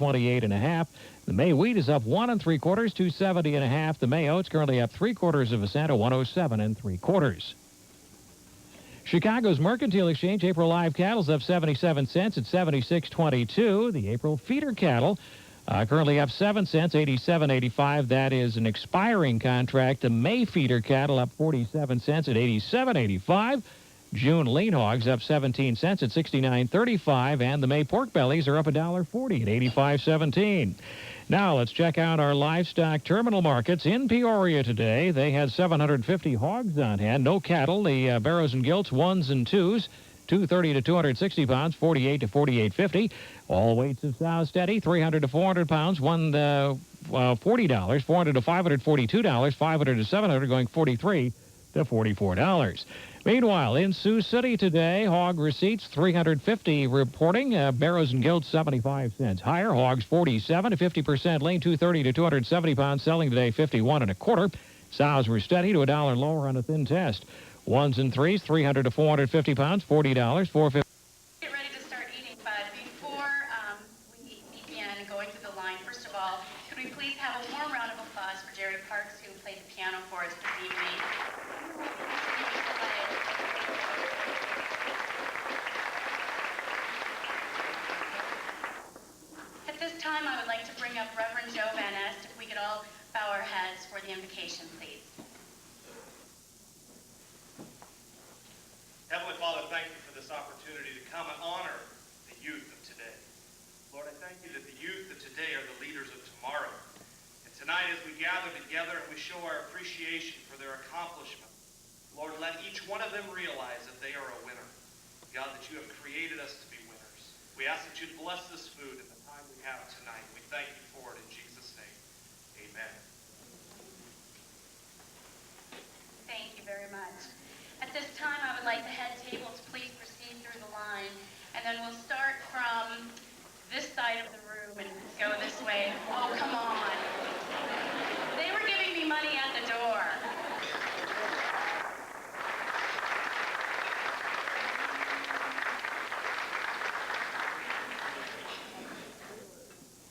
28.5. The May wheat is up 1 3/4, 270.5. The May oats currently up 3/4 of a cent, 107 3/4. Chicago's Mercantile Exchange April live cattle's up 77 cents at 76.22. The April feeder cattle currently up 7 cents, 87.85. That is an expiring contract. The May feeder cattle up 47 cents at 87.85. June lean hogs up 17 cents at 69.35, and the May pork bellies are up $1.40 at 85.17. Now let's check out our livestock terminal markets in Peoria today. They had 750 hogs on hand, no cattle. The barrows and gilts, 1s and 2s, 230 to 260 pounds, 48 to 48.50. All weights of sows steady, 300 to 400 pounds, $40, 400 to $542, 500 to 700, going 43 to $44. Meanwhile, in Sioux City today, hog receipts 350 reporting, barrows and gilts 75 cents higher, hogs 47 to 50% lean, 230 to 270 pounds, selling today 51 1/4. Sows were steady to $1 lower on a thin test. 1s and 3s 300 to 450 pounds, $40, 450. Get ready to start eating, but before we begin going through the line, first of all, could we please have a warm round of applause for Jerry Parks, who played the piano for us this evening. At this time, I would like to bring up Reverend Joe Van Est. If we could all bow our heads for the invocation, please. Heavenly Father, thank you for this opportunity to come and honor the youth of today. Lord, I thank you that the youth of today are the leaders of tomorrow. And tonight, as we gather together and we show our appreciation for their accomplishment, Lord, let each one of them realize that they are a winner. God, that you have created us to be winners. We ask that you bless this food in the time we have tonight. We thank you for it in Jesus' name. Amen. Thank you very much. At this time, I would like the head table to please proceed through the line, and then we'll start from this side of the room and go this way. Oh, come on. They were giving me money at the door.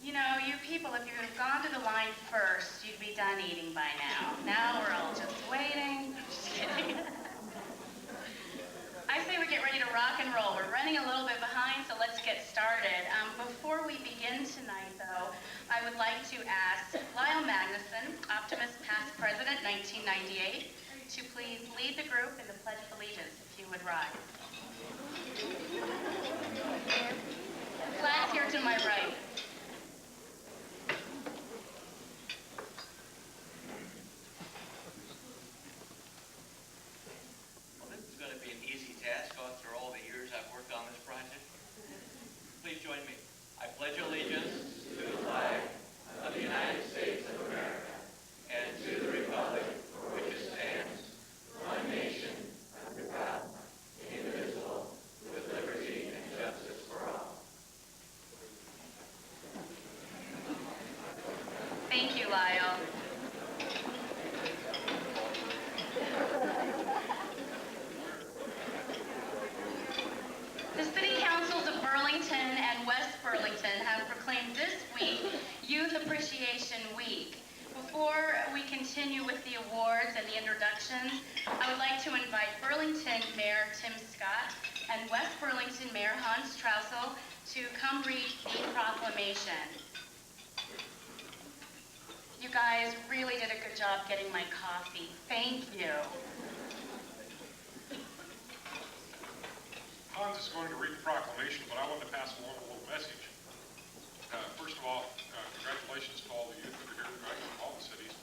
You know, you people, if you would have gone to the line first, you'd be done eating by now. Now we're all just waiting. Just kidding. I say we get ready to rock and roll. We're running a little bit behind, so let's get started. Before we begin tonight, though, I would like to ask Lyle Magnuson, Optimist past president, 1998, to please lead the group in the Pledge of Allegiance, if you would rise. Flag's here to my right. Please join me. I pledge allegiance to the flag of the United States of America and to the republic for which it stands, one nation, under God, indivisible, with liberty and justice for all. Thank you, Lyle. The City Councils of Burlington and West Burlington have proclaimed this week Youth Appreciation Week. Before we continue with the awards and the introductions, I would like to invite Burlington Mayor Tim Scott and West Burlington Mayor Hans Trousel to come read the proclamation. You guys really did a good job getting my coffee. Thank you. Hans is going to read the proclamation, but I wanted to pass along a little message. First of all, congratulations to all the youth that are here tonight from all the cities.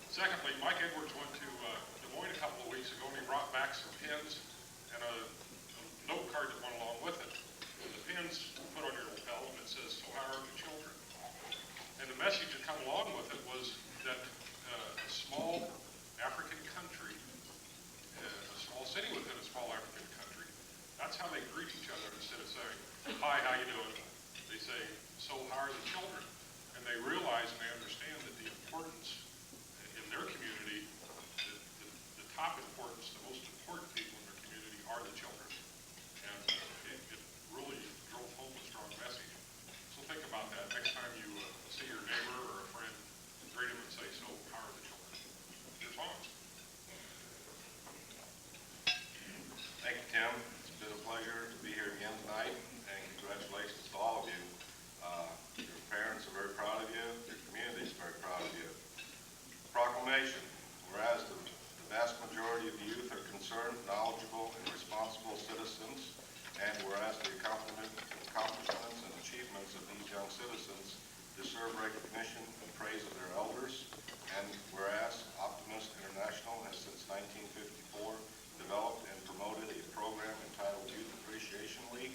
Secondly, Mike Edwards went to Des Moines a couple of weeks ago, and he brought back some pins and a note card that went along with it. And the pins put on your lapel, and it says, "So how are the children?" And the message that come along with it was that a small African country, a small city within a small African country, that's how they greet each other. Instead of saying, "Hi, how you doing?" they say, "So how are the children?" And they realize and they understand that the importance in their community, the top importance, the most important people in their community are the children. And it really drove home a strong message. So think about that next young citizens deserve recognition and praise of their elders. And whereas Optimist International has since 1954 developed and promoted a program entitled Youth Appreciation Week,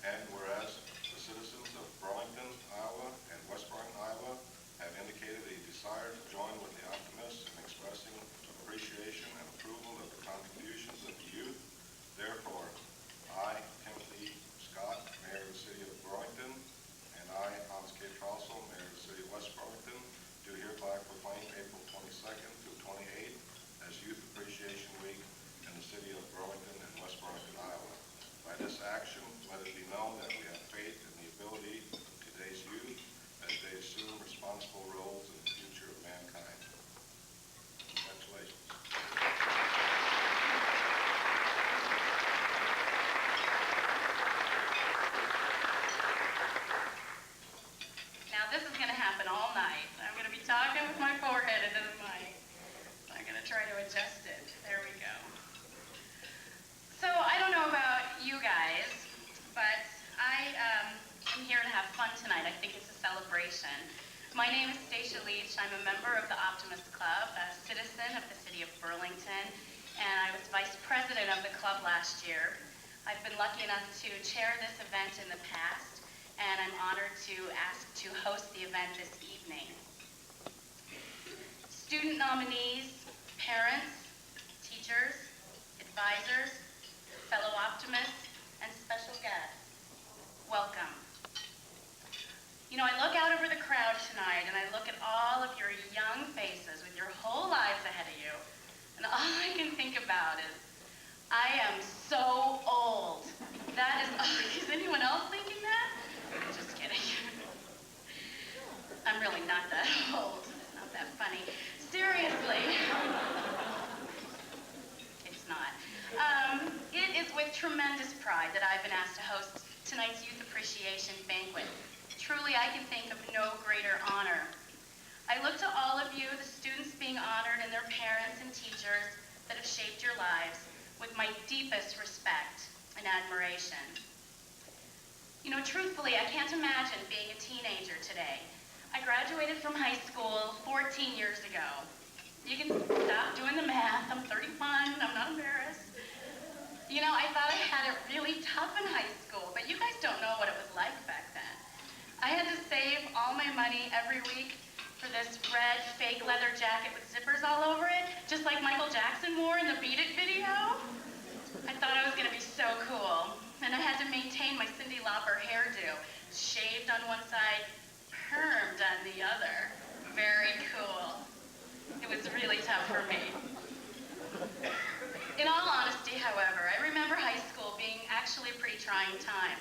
and whereas the citizens of Burlington, Iowa and West Burlington, Iowa have indicated a desire to join with the Optimists in expressing appreciation and approval of the contributions of the youth, therefore, I, Timothy Scott, Mayor of the City of Burlington, and I, Hans K. Trossel, Mayor of the City of West Burlington, do hereby proclaim April 22nd through 28th as Youth Appreciation Week in the City of Burlington and West Burlington, Iowa. By this action, let it be known that we have faith in the ability of today's youth as they assume responsible roles in the future of mankind. Congratulations. Now this is going to happen all night. I'm going to be talking with my forehead into the mic. I'm going to try to adjust it. There we go. So I don't know about you guys, but I am here to have fun tonight. I think it's a celebration. My name is Stacia Leach. I'm a member of the Optimist Club, a citizen of the city of Burlington, and I was vice president of the club last year. I've been lucky enough to chair this event in the past, and I'm honored to ask to host the event this evening. Student nominees, parents, teachers, advisors, fellow optimists, and special guests, welcome. You know, I look out over the crowd tonight and I look at all of your young faces with your whole lives ahead of you, and all I can think about is, I am so old. That is anyone else thinking that? Just kidding. I'm really not that old. It's not that funny. Seriously. It's not. It is with tremendous pride that I've been asked to host tonight's Youth Appreciation Banquet. Truly, I can think of no greater honor. I look to all of you, the students being honored, and their parents and teachers that have shaped your lives, with my deepest respect and admiration. You know, truthfully, I can't imagine being a teenager today. I graduated from high school 14 years ago. You can stop doing the math. I'm 31. I'm not embarrassed. You know, I thought I had it really tough in high school, but you guys don't know what it was like back then. I had to save all my money every week for this red fake leather jacket with zippers all over it, just like Michael Jackson wore in the Beat It video. I thought I was going to be so cool. And I had to maintain my Cyndi Lauper hairdo, shaved on one side, permed on the other. Very cool. It was really tough for me. In all honesty, however, I remember high school being actually a pretty trying time.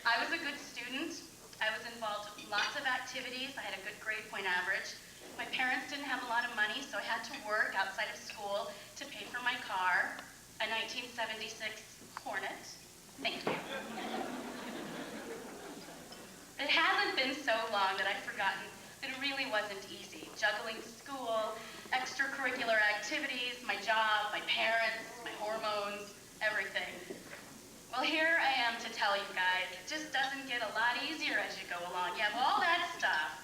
I was a good student. I was involved in lots of activities. I had a good grade point average. My parents didn't have a lot of money, so I had to work outside of school to pay for my car, a 1976 Hornet. Thank you. It hasn't been so long that I've forgotten that it really wasn't easy. Juggling school, extracurricular activities, my job, my parents, my hormones, everything. Well, here I am to tell you guys, it just doesn't get a lot easier as you go along. You have all that stuff,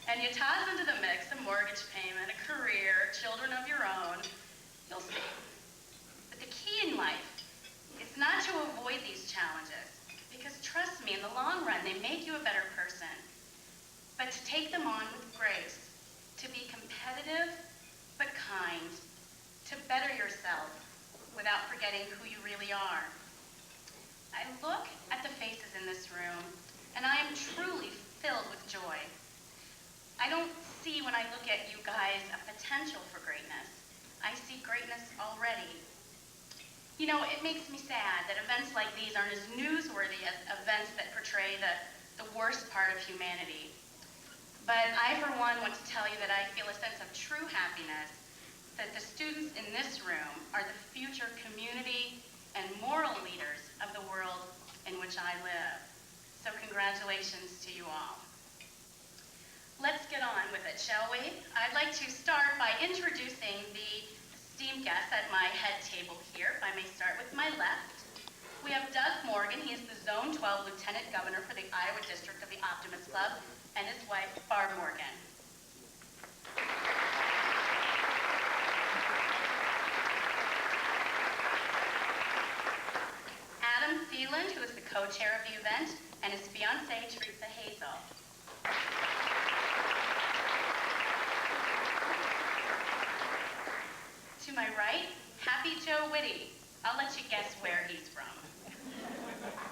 and you toss into the mix a mortgage payment, a career, children of your own. You'll see. But the key in life is not to avoid these challenges, because trust me, in the long run, they make you a better person. But to take them on with grace, to be competitive but kind, to better yourself without forgetting who you really are. I look at the faces in this room, and I am truly filled with joy. I don't see, when I look at you guys, a potential for greatness. I see greatness already. You know, it makes me sad that events like these aren't as newsworthy as events that portray the worst part of humanity. But I, for one, want to tell you that I feel a sense of true happiness that the students in this room are the future community and moral leaders of the world in which I live. So congratulations to you all. Let's get on with it, shall we? I'd like to start by introducing the esteemed guests at my head table here. If I may start with my left. We have Doug Morgan. He is the Zone 12 Lieutenant Governor for the Iowa District of the Optimist Club, and his wife, Barb Morgan. Adam Thielen, who is the co-chair of the event, and his fiancée, Teresa Hazel. To my right, Happy Joe Whitty. I'll let you guess where he's from.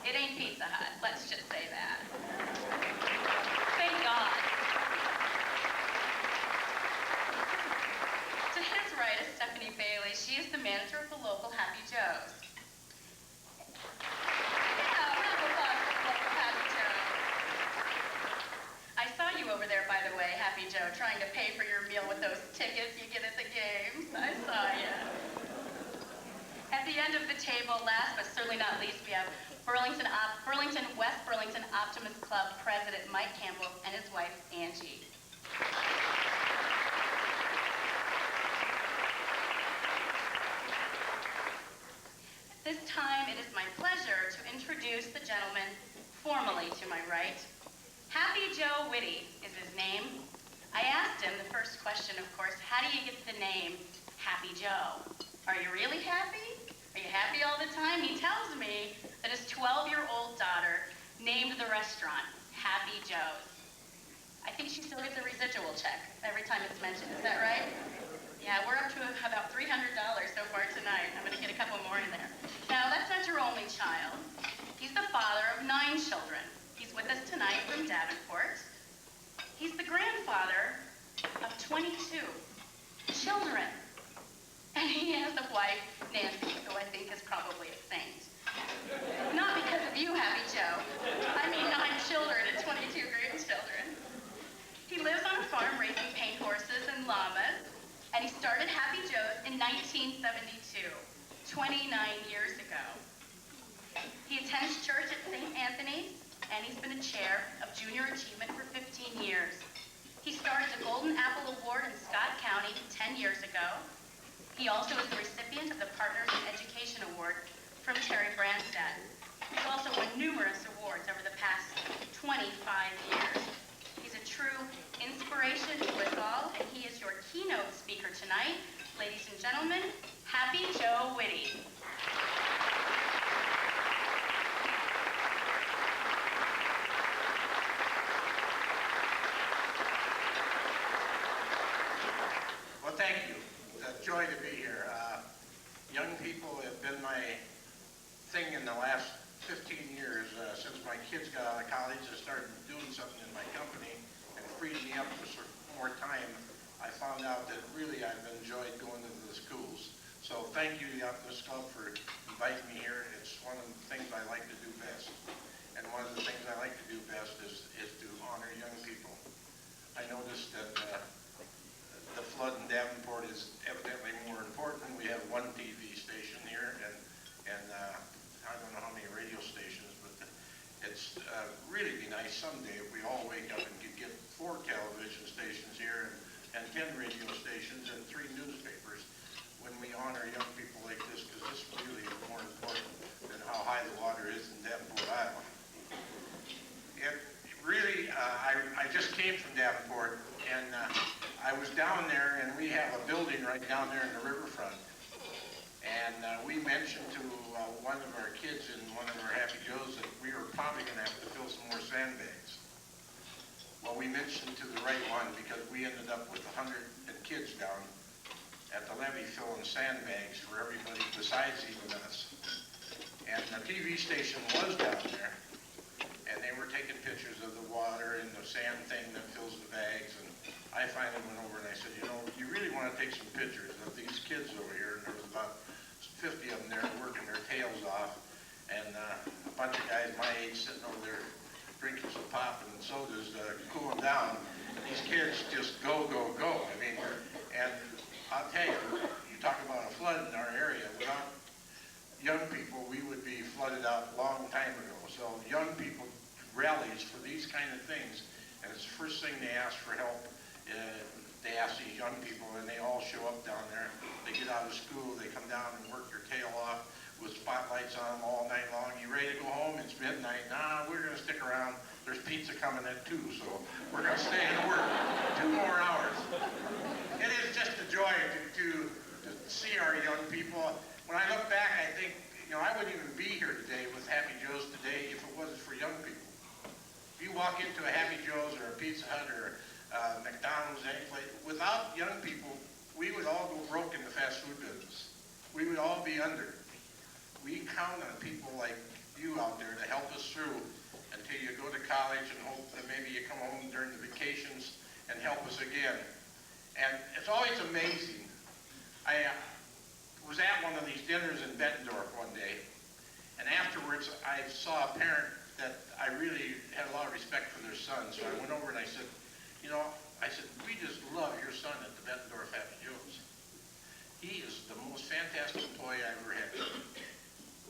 It ain't Pizza Hut, let's just say that. Thank God. To his right is Stephanie Bailey. She is the manager of the local Happy Joe's. Yeah, round of applause for the local Happy Joe's. I saw you over there, by the way, Happy Joe, trying to pay for your meal with those tickets you get at the games. I saw you. At the end of the table, last but certainly not least, we have West Burlington Optimist Club President Mike Campbell and his wife, Angie. At this time, it is my pleasure to introduce the gentleman formally to my right. Happy Joe Whitty is his name. I asked him the first question, of course, how do you get the name Happy Joe? Are you really happy? Are you happy all the time? He tells me that his 12-year-old daughter named the restaurant Happy Joe's. I think she still gets a residual check every time it's mentioned. Is that right? Yeah, we're up to about $300 so far tonight. I'm going to get a couple more in there. Now, that's not your only child. He's the father of 9 children. He's with us tonight from Davenport. He's the grandfather of 22 children. And he has a wife, Nancy, who I think is probably a saint. Not because of you, Happy Joe. I mean 9 children and 22 grandchildren. He lives on a farm raising paint horses and llamas, and he started Happy Joe's in 1972, 29 years ago. He attends church at St. Anthony's, and he's been a chair of Junior Achievement for 15 years. He started the Golden Apple Award in Scott County 10 years ago. He also is the recipient of the Partners in Education Award from Terry Branstad. He's also won numerous awards over the past 25 years. He's a true inspiration to us all, and he is your keynote speaker tonight. Ladies and gentlemen, Happy Joe Whitty. Well, thank you. It's a joy to be here. Young people have been my thing in the last 15 years. Since my kids got out of college and started doing something in my company and freed me up for more time, I found out that really I've enjoyed going into the schools. So thank you, the Optimist Club, for inviting me here. It's one of the things I like to do best. And one of the things I like to do best is to honor young people. I noticed that the flood in Davenport is evidently more important. We have one TV station here, and I don't know how many radio stations, but it's really be nice someday if we all wake up and could get 4 television stations here and 10 radio stations and 3 newspapers when we honor young people like this, because this really is more important than how high the water is in Davenport, Iowa. It really, I just came from Davenport, and I was down there, and we have a building right down there in the riverfront. And we mentioned to one of our kids in one of our Happy Joe's that we were probably going to have to fill some more sandbags. Well, we mentioned to the right one because we ended up with 100 kids down at the levee filling sandbags for everybody besides even us. And the TV station was down there, and they were taking pictures of the water and the sand thing that fills the bags. And I finally went over and I said, you know, you really want to take some pictures of these kids over here. And there was about 50 of them there working their tails off, and a bunch of guys my age sitting over there drinking some pop and sodas, cooling down. And these kids just go, go, go. I mean, and I'll tell you, you talk about a flood in our area. Without young people, we would be flooded out a long time ago. So young people rallies for these kind of things, and it's the first thing they ask for help. They ask these young people, and they all show up down there. They get out of school, they come down and work their tail off. with spotlights on them all night long. You ready to go home? It's midnight. Nah, we're going to stick around. There's pizza coming at 2, so we're going to stay and work 2 more hours. It is just a joy to see our young people. When I look back, I think, I wouldn't even be here today with Happy Joe's today if it wasn't for young people. If you walk into a Happy Joe's or a Pizza Hut or McDonald's, any place, without young people, we would all go broke in the fast food business. We would all be under. We count on people like you out there to help us through until you go to college and hope that maybe you come home during the vacations and help us again. And it's always amazing. I was at one of these dinners in Bettendorf one day, and afterwards I saw a parent that I really had a lot of respect for their son, so I went over and I said, we just love your son at the Bettendorf Happy Joe's. He is the most fantastic employee I ever had.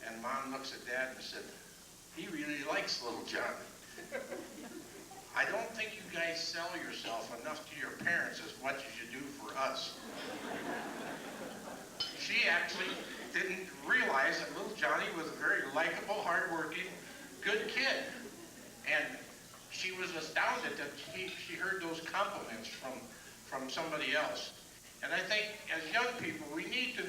And Mom looks at Dad and said, he really likes little Johnny. I don't think you guys sell yourself enough to your parents as much as you do for us. She actually didn't realize that little Johnny was a very likable, hardworking, good kid. And she was astounded that she heard those compliments from somebody else. And I think as young people, we need to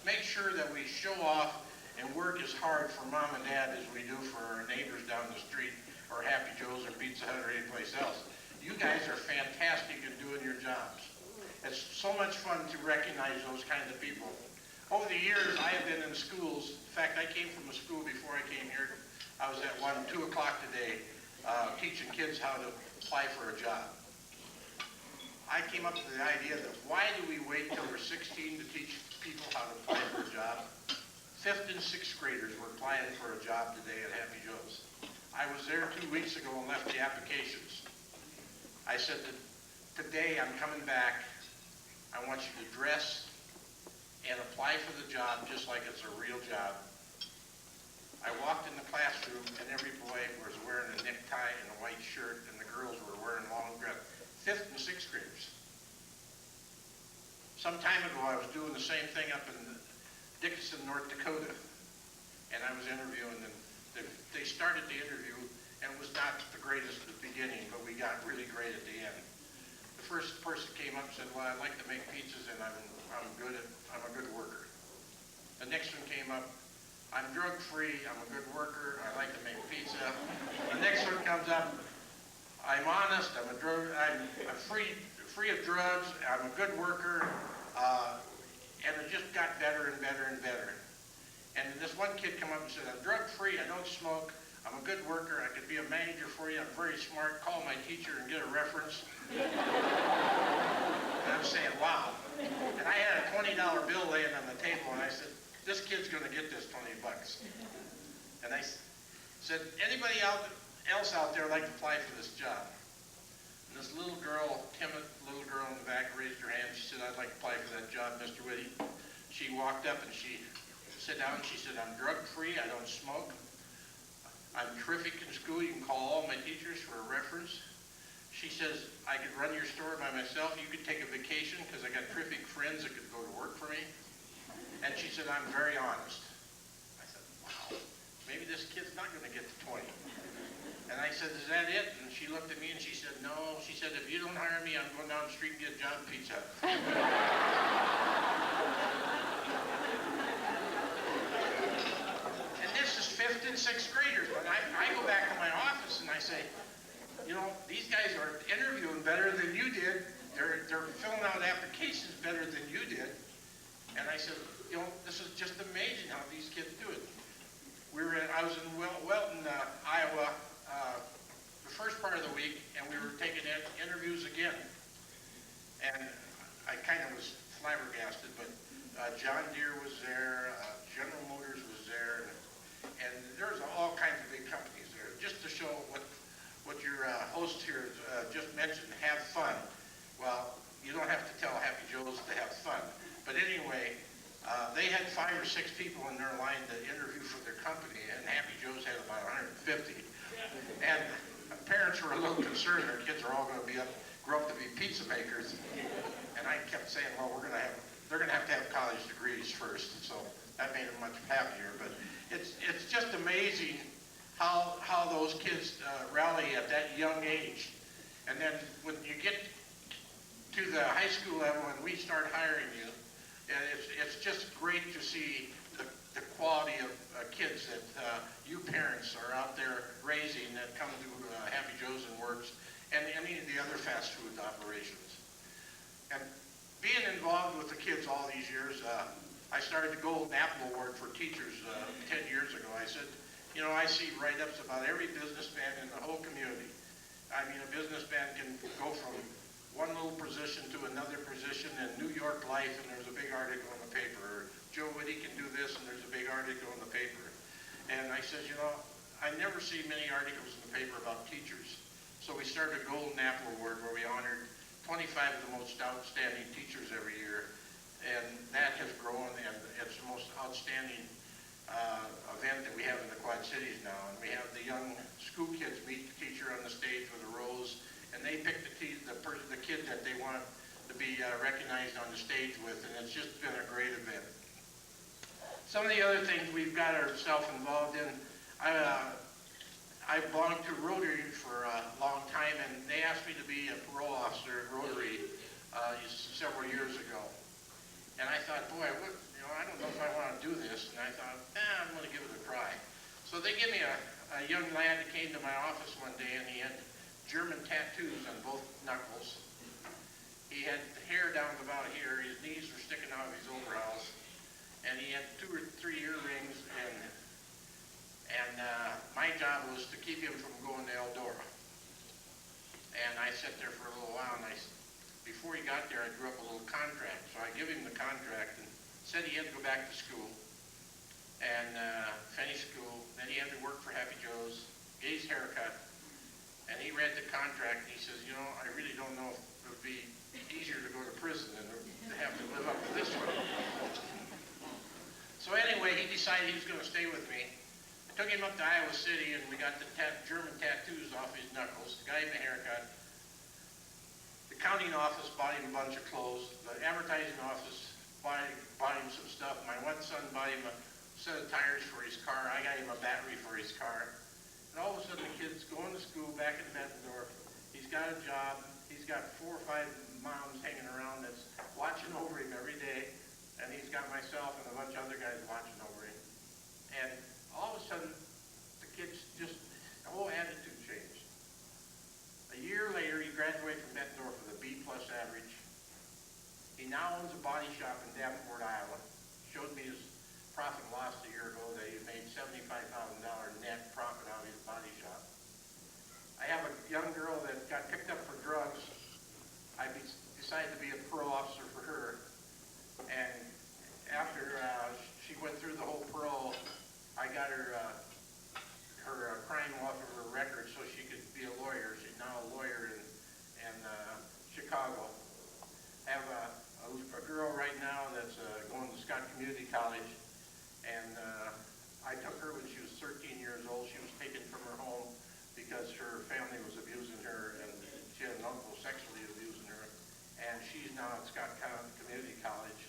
make sure that we show off and work as hard for Mom and Dad as we do for our neighbors down the street or Happy Joe's or Pizza Hut or anyplace else. You guys are fantastic at doing your jobs. It's so much fun to recognize those kinds of people. Over the years, I have been in schools. In fact, I came from a school before I came here. I was at 2 o'clock today, teaching kids how to apply for a job. I came up with the idea that why do we wait till we're 16 to teach people how to apply for a job? 5th and 6th graders were applying for a job today at Happy Joe's. I was there 2 weeks ago and left the applications. I said, today I'm coming back. I want you to dress and apply for the job just like it's a real job. I walked in the classroom and every boy was wearing a necktie and a white shirt and the girls were wearing long dress. 5th and 6th graders. Some time ago I was doing the same thing up in Dickinson, North Dakota, and I was interviewing them. They started the interview and it was not the greatest at the beginning, but we got really great at the end. The first person came up and said, well, I like to make pizzas and I'm a good worker. The next one came up, I'm drug-free, I'm a good worker, I like to make pizza. The next one comes up, I'm honest, I'm free of drugs, I'm a good worker, and it just got better and better and better. And this one kid come up and said, I'm drug-free, I don't smoke, I'm a good worker, I could be a manager for you, I'm very smart, call my teacher and get a reference. And I'm saying, wow. And I had a $20 bill laying on the table, and I said, this kid's going to get this $20. And I said, anybody else out there like to apply for this job? And this little girl, timid little girl in the back, raised her hand. She said, I'd like to apply for that job, Mr. Whitty. She walked up and she sat down and she said, I'm drug-free, I don't smoke. I'm terrific in school, you can call all my teachers for a reference. She says, I could run your store by myself, you could take a vacation because I got terrific friends that could go to work for me. And she said, I'm very honest. I said, wow, maybe this kid's not going to get the 20. And I said, is that it? And she looked at me and she said, no. She said, if you don't hire me, I'm going down the street and get a job at Pizza Hut. And this is 5th and 6th graders. And I go back to my office and I say, these guys are interviewing better than you did. They're filling out applications better than you did. And I said, this is just amazing how these kids do it. I was in Welton, Iowa, the first part of the week, and we were taking interviews again. And I kind of was flabbergasted, but John Deere was there, General Motors was there, and there's all kinds of big companies there. Just to show what your host here just mentioned, have fun. Well, you don't have to tell Happy Joe's to have fun. But anyway, they had 5 or 6 people in their line to interview for their company, and Happy Joe's had about 150. And parents were a little concerned their kids are all going to grow up to be pizza makers. And I kept saying, well, they're going to have college degrees first. So that made them much happier. But it's just amazing how those kids rally at that young age. And then when you get to the high school level and we start hiring you, and it's just great to see the quality of kids that you parents are out there raising that come to Happy Joe's and Works and any of the other fast food operations. And being involved with the kids all these years, I started the Golden Apple Award for teachers 10 years ago. I said, you know, I see write-ups about every businessman in the whole community. I mean, a businessman can go from one little position to another position in New York Life, and there's a big article in the paper. Or Joe Whitty can do this, and there's a big article in the paper. And I said, you know, I never see many articles in the paper about teachers. So we started a Golden Apple Award where we honored 25 of the most outstanding teachers every year. And that has grown, and it's the most outstanding event that we have in the Quad Cities now. And we have the young school kids meet the teacher on the stage with a rose, and they pick the kid that they want to be recognized on the stage with, and it's just been a great event. Some of the other things we've got ourselves involved in, I belonged to Rotary for a long time, and they asked me to be a parole officer at Rotary several years ago. And I thought, boy, I don't know if I want to do this. And I thought, I'm going to give it a try. So they gave me a young lad that came to my office one day, and he had German tattoos on both knuckles. He had hair down to about here. His knees were sticking out of his overalls. And he had 2 or 3 earrings. And my job was to keep him from going to Eldora. And I sat there for a little while, and before he got there, I drew up a little contract. So I give him the contract and said he had to go back to school and finish school. Then he had to work for Happy Joe's, get his haircut. And he read the contract, and he says, you know, I really don't know if it would be easier to go to prison than to have to live up to this one. So anyway, he decided he was going to stay with me. I took him up to Iowa City, and we got the German tattoos off his knuckles. The guy gave him a haircut. The accounting office bought him a bunch of clothes. The advertising office bought him some stuff. My one son bought him a set of tires for his car. I got him a battery for his car. And all of a sudden, the kid's going to school back in Bettendorf. He's got a job. He's got 4 or 5 moms hanging around that's watching over him every day. And he's got myself and a bunch of other guys watching over him. And all of a sudden, the kid's just, the whole attitude changed. A year later, he graduated from Bettendorf with a B+ average. He now owns a body shop in Davenport, Iowa. Showed me his profit and loss a year ago that he made $75,000 net profit out of his body shop. I have a young girl that got picked up for drugs. I decided to be a parole officer for her. And after she went through the whole parole, I got her crime off of her record so she could be a lawyer. She's now a lawyer in Chicago. I have a girl right now that's going to Scott Community College, and I took her when she was 13 years old. She was taken from her home because her family was abusing her, and she had an uncle sexually abusing her. And she's now at Scott Community College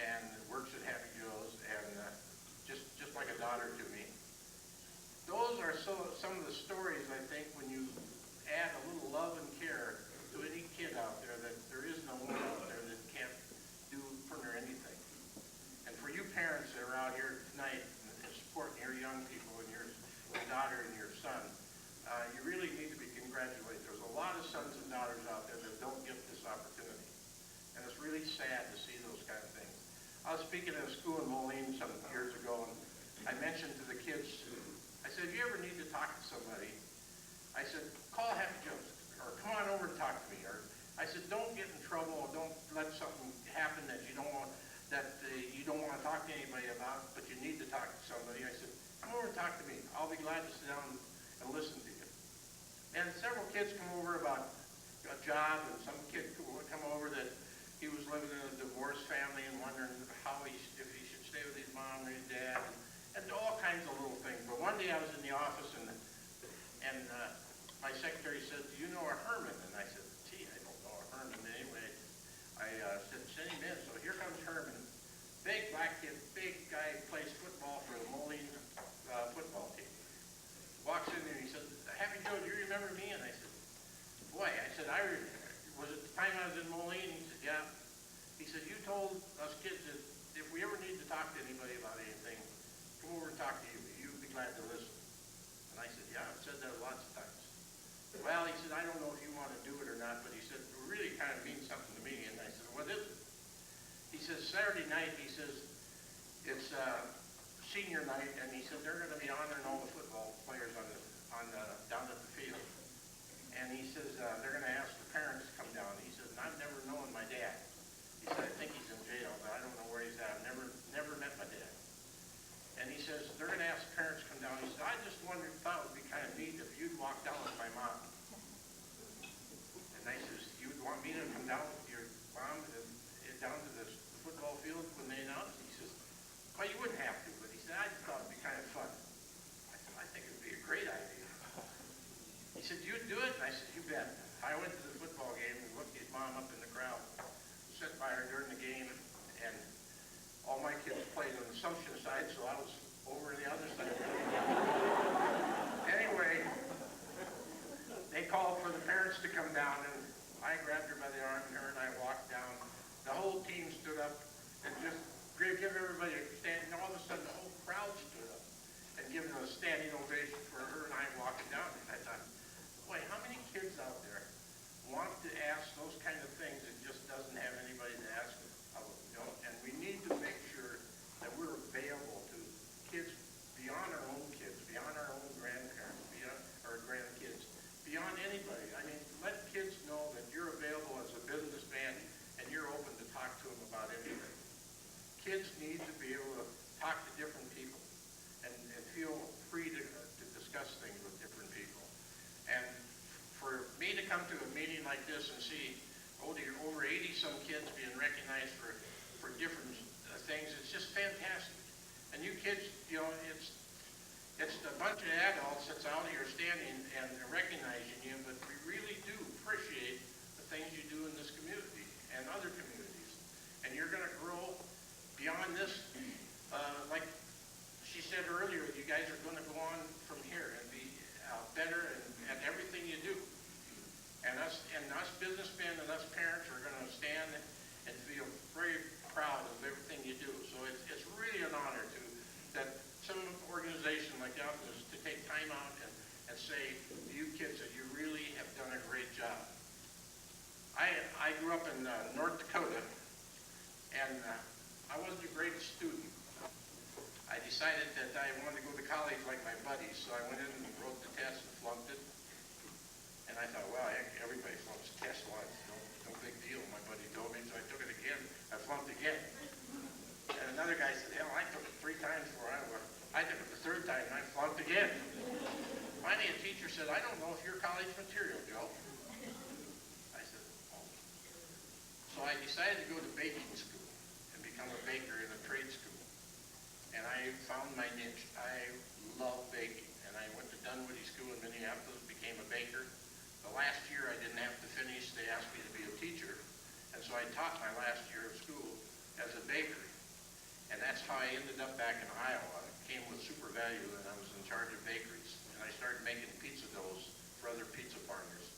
and works at Happy Joe's, and just like a daughter to me. Those are some of the stories, I think, when you add a little love and care to any kid out there, that there is no one out there that can't do for her anything. And for you parents that are out here tonight and supporting your young people and your daughter and your son, you really need to be congratulated. There's a lot of sons and daughters out there that don't get this opportunity. And it's really sad to see those kind of things. I was speaking at a school in Moline some years ago, and I mentioned to the kids, I said, if you ever need to talk to somebody, I said, call Happy Joe's, or come on over and talk to me. Or I said, don't get in trouble, or don't let something happen that you don't want to talk to anybody about, but you need to talk to somebody. I said, come over and talk to me. I'll be glad to sit down and listen to you. And several kids come over about a job, and some kid come over that he was living in a divorced family and wondering if he should stay with his mom or his dad, and all kinds of little things. But one day I was in the office, and my secretary said, do you was it the time I was in Moline? He said, yeah. He said, you told us kids that if we ever need to talk to anybody about anything, come over and talk to you. You'd be glad to listen. And I said, yeah, I've said that lots of times. Well, he said, I don't know if you want to do it or not, but he said, it really kind of means something to me. And I said, what is it? He says, Saturday night, he says, it's senior night, and he said, they're going to be honoring all the football players down at the field. And he says, they're going to ask the parents to come down. He says, and I've never known my dad. He said, I think he's in jail, but I don't know where he's at. I've never met my dad. And he says, they're going to ask the parents to come down. He said, I just thought it would be kind of neat if you'd walk down with my mom. And I says, you'd want me to come down with your mom down to the football field when they announce? He says, well, you wouldn't have to, but he said, I just thought it'd be kind of fun. I said, I think it'd be a great idea. He said, you'd do it? And I said, you bet. I went to the football game and looked at mom up in the crowd, sat by her during the game, and all my kids played on the Assumption side, so I was over on the other side. Anyway, they called for the parents to come down, and I grabbed her by the arm, and her and I walked down. The whole team stood up and just give everybody a stand, and all of a sudden the whole crowd stood up and given a standing ovation for her and I walking down. And I thought, boy, how many kids out there want to ask those kind of things and just doesn't have anybody to ask them about, you know? And we need to make sure that we're available to kids beyond our own kids, beyond our own grandparents, beyond our grandkids, beyond anybody. I mean, let kids know that you're available as a businessman and you're open to talk to them about anything. Kids need to be able to talk to different people and feel free to discuss things with different people. And for me to come to a meeting like this and see over 80-some kids being recognized for different things, it's just fantastic. And you kids, you know, it's a bunch of adults that's out here standing and recognizing you, but we really do appreciate the things you do in this community and other communities. And you're going to grow beyond this. Like she said earlier, you guys are going to go on from here and be better at everything you do. And us businessmen and us parents are going to stand and feel very proud of everything you do. So it's really an honor that some organization like Optimist to take time out and say to you kids that you really have done a great job. I grew up in North Dakota, and I wasn't the greatest student. I decided that I wanted to go to college like my buddies, so I went in and wrote the test and flunked it. And I thought, well, heck, everybody flunks the test once. No big deal, my buddy told me, so I took it again. I flunked again. And another guy said, hell, I took it 3 times before I took it the 3rd time, and I flunked again. Finally, a teacher said, I don't know if you're college material, Joe. I said, oh. So I decided to go to baking school and become a baker in a trade school. And I found my niche. I love baking. And I went to Dunwoody School in Minneapolis, became a baker. The last year I didn't have to finish. They asked me to be a teacher. And so I taught my last year of school as a baker. And that's how I ended up back in Iowa. I came with super value and I was in charge of bakeries. And I started making pizza doughs for other pizza partners.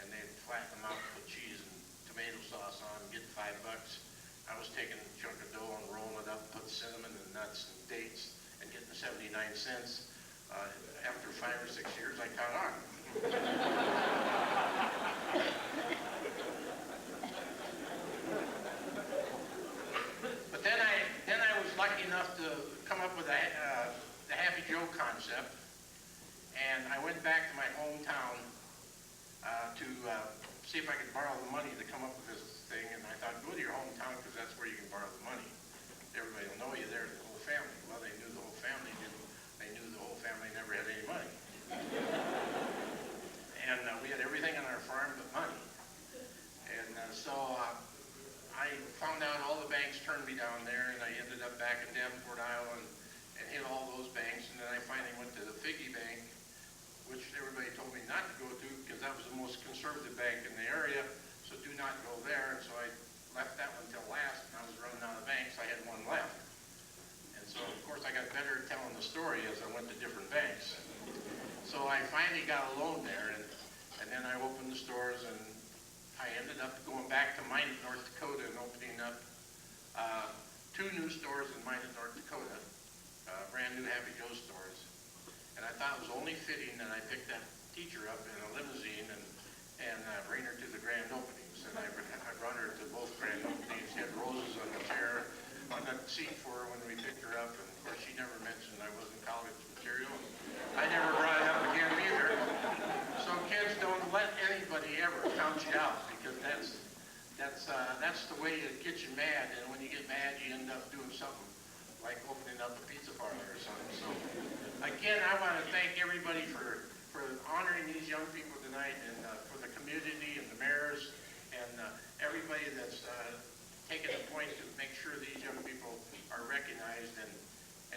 And they'd flatten them out, put cheese and tomato sauce on, get $5. I was taking a chunk of dough and rolling it up, put cinnamon and nuts and dates, and getting 79 cents. After 5 or 6 years, I caught on. But then I was lucky enough to come up with the Happy Joe concept, and I went back to my hometown to see if I could borrow the money to come up with this thing, and I thought, go to your hometown because that's where you can borrow the money. Everybody will know you there, the whole family. Well, they knew the whole family didn't. They knew the whole family never had any money. And we had everything on our farm but money. And so I found out all the banks turned me down there, and I ended up back in Davenport, Iowa, and hit all those banks. And then I finally went to the Figgy Bank, which everybody told me not to go to because that was the most conservative bank in the area, so do not go there. And so I left that one till last, and I was running out of banks. I had one left. And so, of course, I got better at telling the story as I went to different banks. So I finally got a loan there, and then I opened the stores, and ended up going back to Minot, North Dakota and opening up 2 new stores in Minot, North Dakota, brand new Happy Joe stores. And I thought it was only fitting that I picked that teacher up in a limousine and bring her to the grand openings. And I brought her to both grand openings, had roses on the chair, on the seat for her when we picked her up. And of course, she never mentioned I wasn't college material. I never brought it up again either. So kids, don't let anybody ever count you out, because that's the way it gets you mad. And when you get mad, you end up doing something like opening up a pizza parlor or something. So again, I want to thank everybody for honoring these young people tonight, and for the community and the mayors and everybody that's taken a point to make sure these young people are recognized. And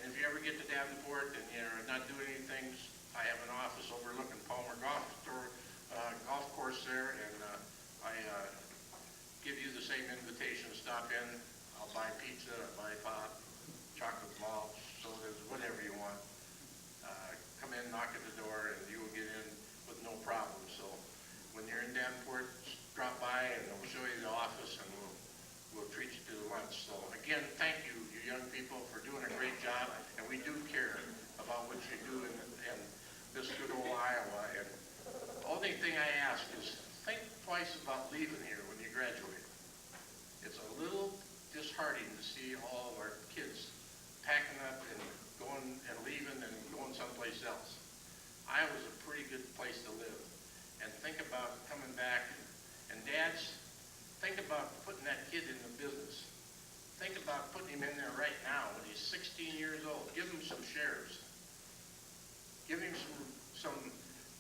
if you ever get to Davenport and you're not doing anything, I have an office overlooking Palmer Golf Course there, and I give you the same invitation to stop in. I'll buy pizza, I'll buy pop, chocolate malt, sodas, whatever you want. Come in, knock at the door, and you will get in with no problem. So when you're in Davenport, drop by and we'll show you the office, and we'll treat you to lunch. So again, thank you, you young people, for doing a great job, and we do care about what you do in this good old Iowa. And the only thing I ask is think twice about leaving here when you graduate. It's a little disheartening to see all of our kids packing up and going and leaving and going someplace else. Iowa's a pretty good place to live. And think about coming back. And dads, think about putting that kid in the business. Think about putting him in there right now when he's 16 years old. Give him some shares. Give him some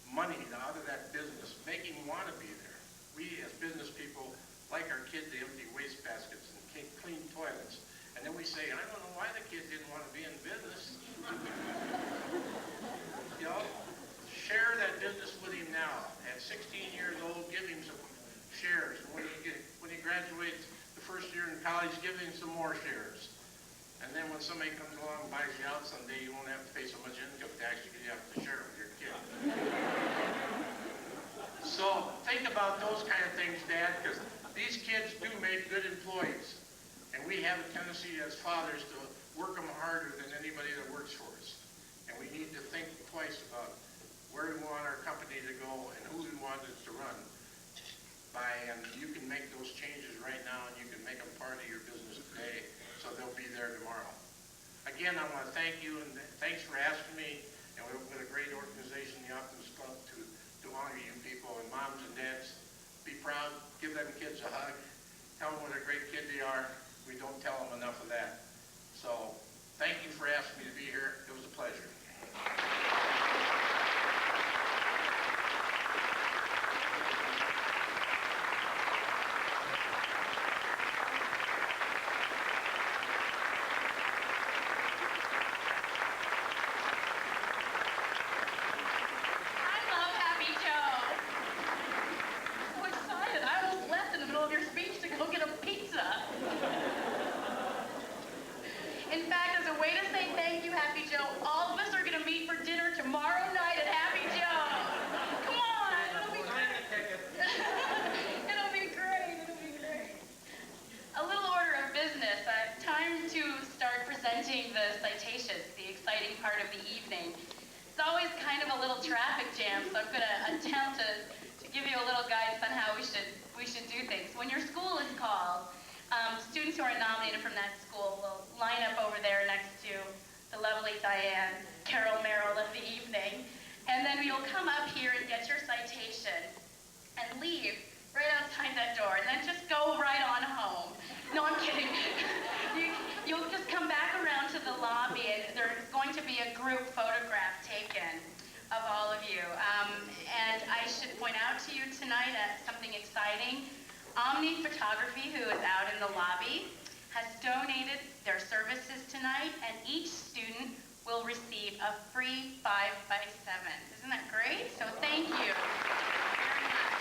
money out of that business. Make him want to be there. We as business people like our kid to empty waste baskets and clean toilets. And then we say, I don't know why the kid didn't want to be in business. You know, share that business with him now. At 16 years old, give him some shares. And when he graduates the first year in college, give him some more shares. And then when somebody comes along and buys you out someday, you won't have to pay so much income tax because you have to share it with your kid. So think about those kind of things, Dad, because these kids do make good employees. And we have a tendency as fathers to work them harder than anybody that works for us. And we need to think twice about where we want our company to go and who we want it to run by. And you can make those changes right now, and you can make them part of your business today, so they'll be there tomorrow. Again, I want to thank you, and thanks for asking me. And we've got a great organization, the Optimist Club, to honor you people. And moms and dads, be proud. Give them kids a hug. Tell them what a great kid they are. We don't tell them enough of that. So thank you for asking me to be here. It was a pleasure. The citations, the exciting part of the evening. It's always kind of a little traffic jam, so I'm going to attempt to give you a little guidance on how we should do things. When your school is called, students who are nominated from that school will line up over there next to the lovely Diane, Carol Merrill of the evening, and then you'll come up here and get your citation and leave right outside that door, and then just go right on home. No, I'm kidding. You'll just come back around to the lobby, and there's going to be a group photograph taken of all of you. And I should point out to you tonight something exciting. Omni Photography, who is out in the lobby, has donated their services tonight, and each student will receive a free 5x7. Isn't that great? So thank you very much.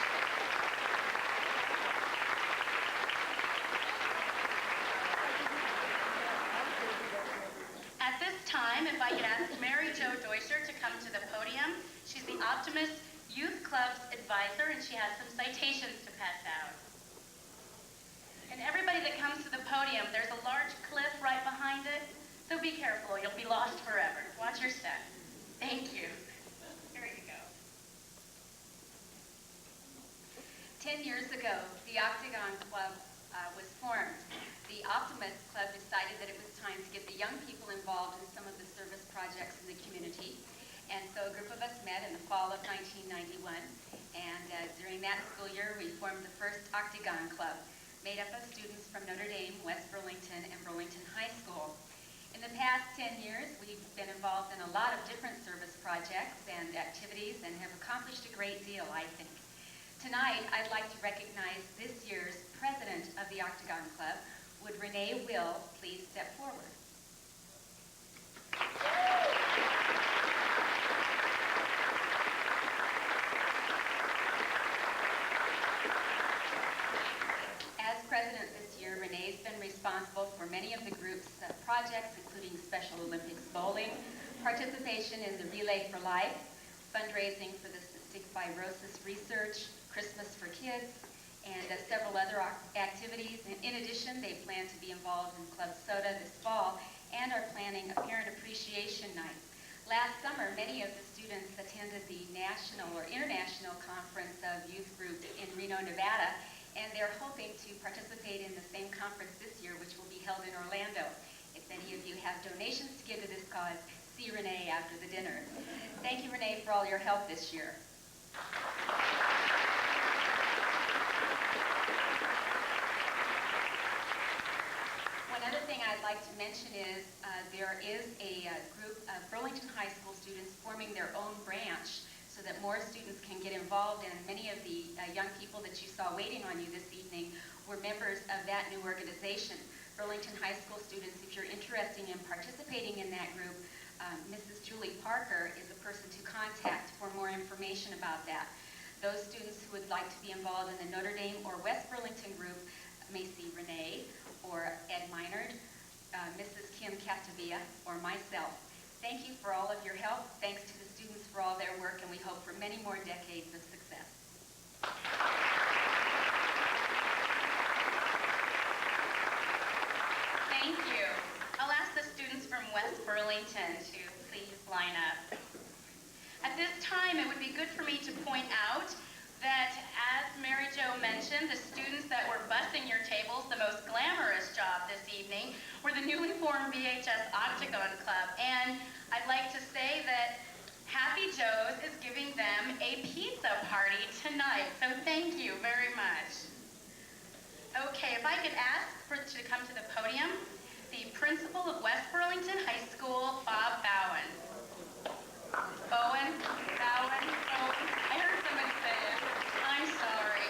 At this time, if I could ask Mary Jo Deuscher to come to the podium. She's the Optimist Youth Club's advisor, and she has some citations to pass out. podium, there's a large cliff right behind it, so be careful, you'll be lost forever. Watch your step. Thank you. Here you go. 10 years ago, the Octagon Club was formed. The Optimist Club decided that it was time to get the young people involved in some of the service projects in the community. And so a group of us met in the fall of 1991, and during that school year we formed the first Octagon Club, made up of students from Notre Dame, West Burlington, and Burlington High School. In the past 10 years, we've been involved in a lot of different service projects and activities and have accomplished a great deal, I think. Tonight, I'd like to recognize this year's president of the Octagon Club. Would Renee Will please step forward? As president this year, Renee's been responsible for many of the group's projects, including Special Olympics bowling, participation in the Relay for Life, fundraising for the cystic fibrosis research, Christmas for Kids, and several other activities. And in addition, they plan to be involved in Club Soda this fall and are planning a Parent Appreciation Night. Last summer, many of the students attended the national or international conference of youth groups in Reno, Nevada, and they're hoping to participate in the same conference this year, which will be held in Orlando. If any of you have donations to give to this cause, see Renee after the dinner. Thank you, Renee, for all your help this year. One other thing I'd like to mention is there is a group of Burlington High School students forming their own branch so that more students can get involved, and many of the young people that you saw waiting on you this evening were members of that new organization. Burlington High School students, if you're interested in participating in that group, Mrs. Julie Parker is the person to contact for more information about that. Those students who would like to be involved in the Notre Dame or West Burlington group may see Renee or Ed Minard, Mrs. Kim Cathy, or myself. Thank you for all of your help. Thanks to the students for all their work, and we hope for many more decades of success. Thank you. I'll ask the students from West Burlington to please line up. At this time, it would be good for me to point out that, as Mary Jo mentioned, the students that were bussing your tables, the most glamorous job this evening, were the newly formed VHS Octagon Club. And I'd like to say that Happy Joe's is giving them a pizza party tonight. So thank you very much. Okay, if I could ask to come to the podium, the principal of West Burlington High School, Bob Bowen. Bowen, Bowen, Bowen. I heard somebody say it. I'm sorry.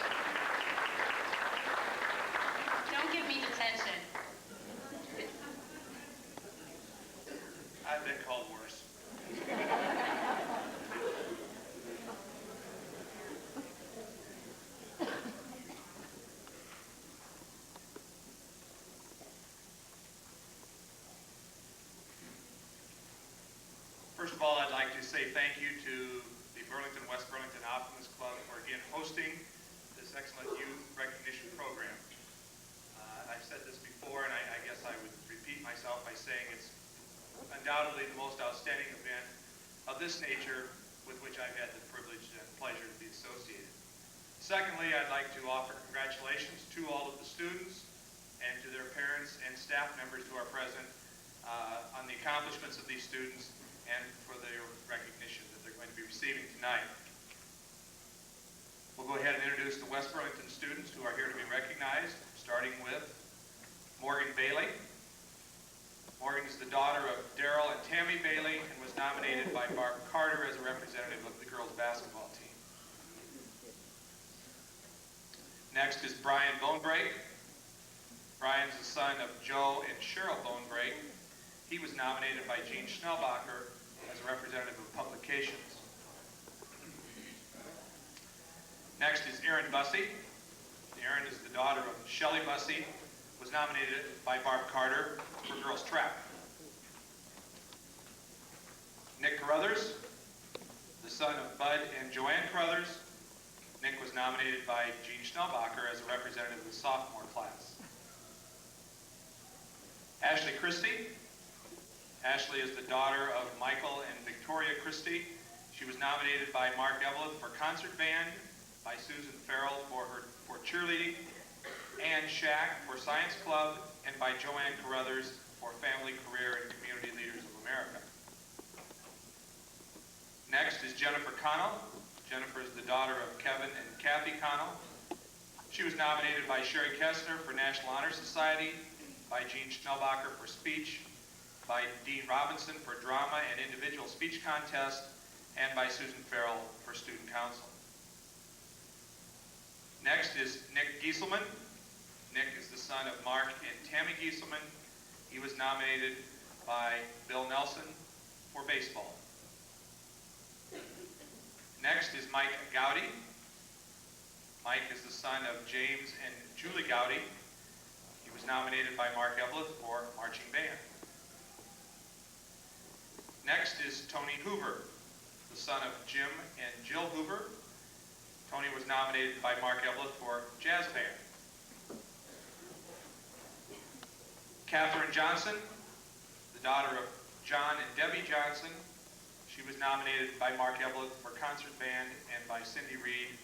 Don't give me detention. I've been called worse. First of all, I'd like to say thank you to the West Burlington Optimist Club for again hosting this excellent youth recognition program. I've said this before, and I guess I would repeat myself by saying it's undoubtedly the most outstanding event of this nature with which I've had the privilege and pleasure to be associated. Secondly, I'd like to offer congratulations to all of the students and to their parents and staff members who are present on the accomplishments of these students and for their recognition that they're going to be receiving tonight. We'll go ahead and introduce the West Burlington students who are here to be recognized, starting with Morgan Bailey. Morgan is the daughter of Daryl and Tammy Bailey and was nominated by Barb Carter as a representative of the girls basketball team. Next is Brian Bonebrake. Brian's the son of Joe and Cheryl Bonebrake. He was nominated by Gene Schnellbacher as a representative of publications. Next is Erin Bussey. Erin is the daughter of Shelley Bussey, was nominated by Barb Carter for girls track. Nick Carruthers, the son of Bud and Joanne Carruthers. Nick was nominated by Gene Schnellbacher as a representative of the sophomore class. Ashley Christie. Ashley is the daughter of Michael and Victoria Christie. She was nominated by Mark Evelyn for concert band, by Susan Farrell for cheerleading, Ann Shack for Science Club, and by Joanne Carruthers for Family, Career, and Community Leaders of America. Next is Jennifer Connell. Jennifer is the daughter of Kevin and Cathy Connell. She was nominated by Sherry Kessner for National Honor Society, by Jean Schnellbacher for speech, by Dean Robinson for drama and individual speech contest, and by Susan Farrell for student council. Next is Nick Gieselman. Nick is the son of Mark and Tammy Gieselman. He was nominated by Bill Nelson for baseball. Next is Mike Gowdy. Mike is the son of James and Julie Gowdy. He was nominated by Mark Evelyn for marching band. Next is Tony Hoover, the son of Jim and Jill Hoover. Tony was nominated by Mark Evelyn for jazz band. Catherine Johnson, the daughter of John and Debbie Johnson. She was nominated by Mark Evelyn for concert band and by Cindy Reed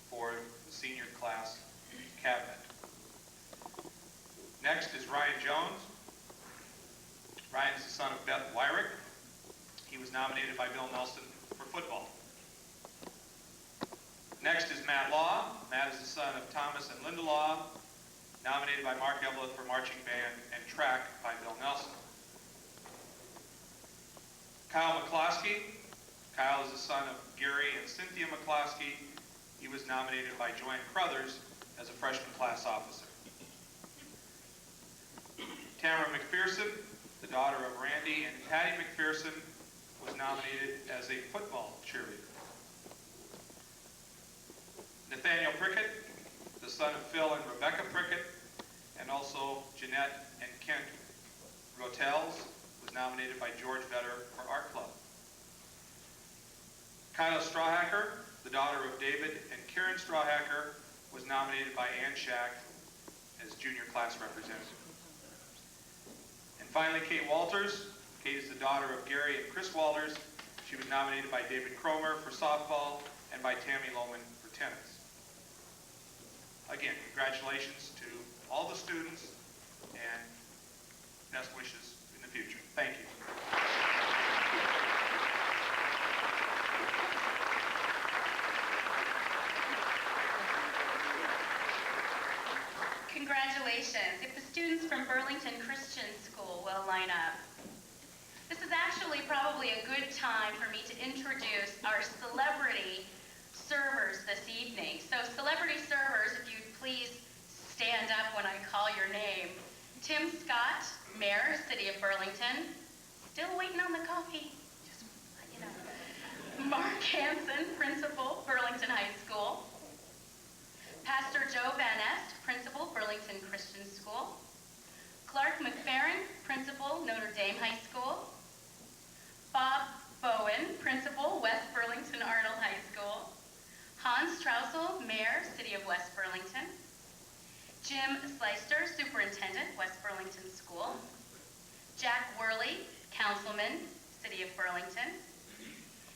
for the senior class cabinet. Next is Ryan Jones. Ryan's the son of Beth Wyrick. He was nominated by Bill Nelson for football. Next is Matt Law. Matt is the son of Thomas and Linda Law, nominated by Mark Evelyn for marching band and track by Bill Nelson. Kyle McCloskey. Kyle is the son of Gary and Cynthia McCloskey. He was nominated by Joanne Carruthers as a freshman class officer. Tamara McPherson, the daughter of Randy and Patty McPherson, was nominated as a football cheerleader. Nathaniel Prickett, the son of Phil and Rebecca Prickett, and also Jeanette and Kent Rotels, was nominated by George Vetter for Art Club. Kyla Strawhacker, the daughter of David and Karen Strawhacker, was nominated by Ann Shack as junior class representative. And finally, Kate Walters. Kate is the daughter of Gary and Chris Walters. She was nominated by David Cromer for softball and by Tammy Lohman for tennis. Again, congratulations to all the students and best wishes in the future. Thank you. Congratulations. If the students from Burlington Christian School will line up. This is actually probably a good time for me to introduce our celebrity servers this evening. So celebrity servers, if you'd please stand up when I call your name. Tim Scott, Mayor, City of Burlington. Still waiting on the coffee. Just let you know. Mark Hansen, Principal, Burlington High School. Pastor Joe Van Est, Principal, Burlington Christian School. Clark McFerrin, Principal, Notre Dame High School. Bob Bowen, Principal, West Burlington Arnold High School. Hans Strausel, Mayor, City of West Burlington. Jim Sleister, Superintendent, West Burlington School. Jack Worley, Councilman, City of Burlington.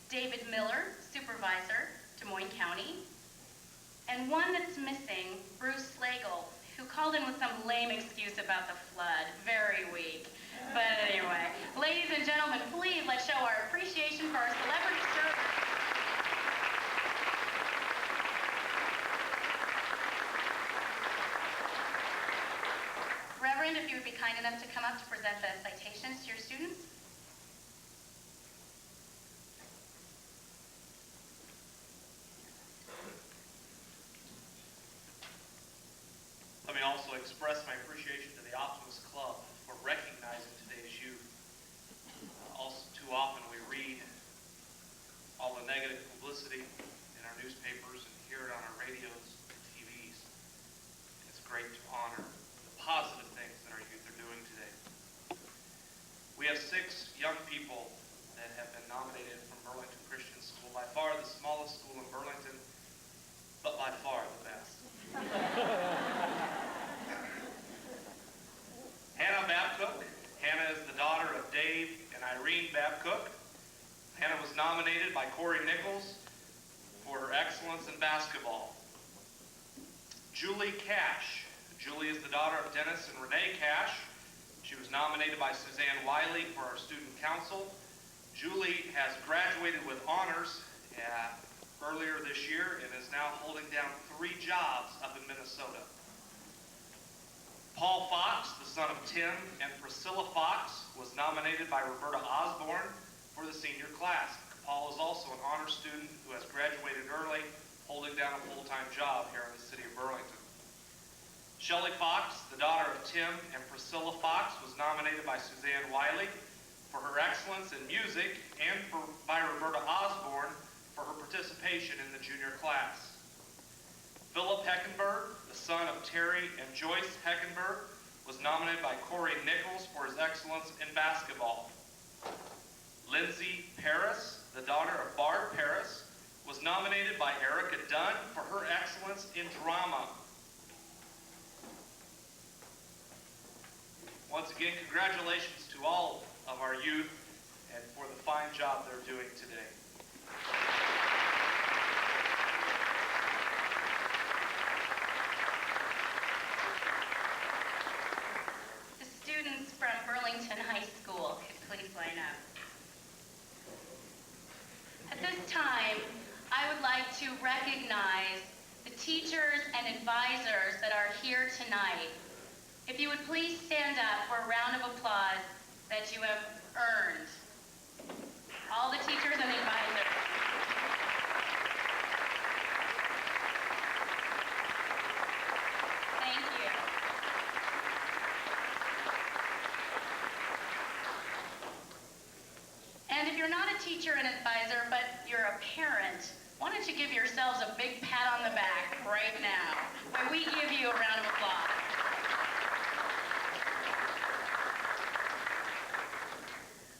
David Miller, Supervisor, Des Moines County. And one that's missing, Bruce Slagle, who called in with some lame excuse about the flood. Very weak. But anyway, ladies and gentlemen, please let's show our appreciation for our celebrity servers. Reverend, if you would be kind enough to come up to present the citations to your students. Let me also express my appreciation to the Optimist Club for recognizing today's youth. Also, too often we read all the negative publicity in our newspapers and hear it on our radios and TVs. It's great to honor the positive things that our youth are doing today. We have 6 young people that have been nominated from Burlington Christian School, by far the smallest school in Burlington, but by far the best. nominated by Corey Nichols for her excellence in basketball. Julie Cash. Julie is the daughter of Dennis and Renee Cash. She was nominated by Suzanne Wiley for our student council. Julie has graduated with honors earlier this year and is now holding down 3 jobs up in Minnesota. Paul Fox, the son of Tim and Priscilla Fox, was nominated by Roberta Osborne for the senior class. Paul is also an honor student who has graduated early, holding down a full-time job here in the city of Burlington. Shelley Fox, the daughter of Tim and Priscilla Fox, was nominated by Suzanne Wiley for her excellence in music and by Roberta Osborne for her participation in the junior class. Philip Heckenberg, the son of Terry and Joyce Heckenberg, was nominated by Corey Nichols for his excellence in basketball. Lindsay Paris, the daughter of Barb Paris, was nominated by Erica Dunn for her excellence in drama. Once again, congratulations to all of our youth and for the fine job they're doing today. The students from Burlington High School could please line up. At this time, I would like to recognize the teachers and advisors that are here tonight. If you would please stand up for a round of applause that you have earned. All the teachers and advisors. Thank you. And if you're not a teacher and advisor, but you're a parent, why don't you give yourselves a big pat on the back right now when we give you a round of applause.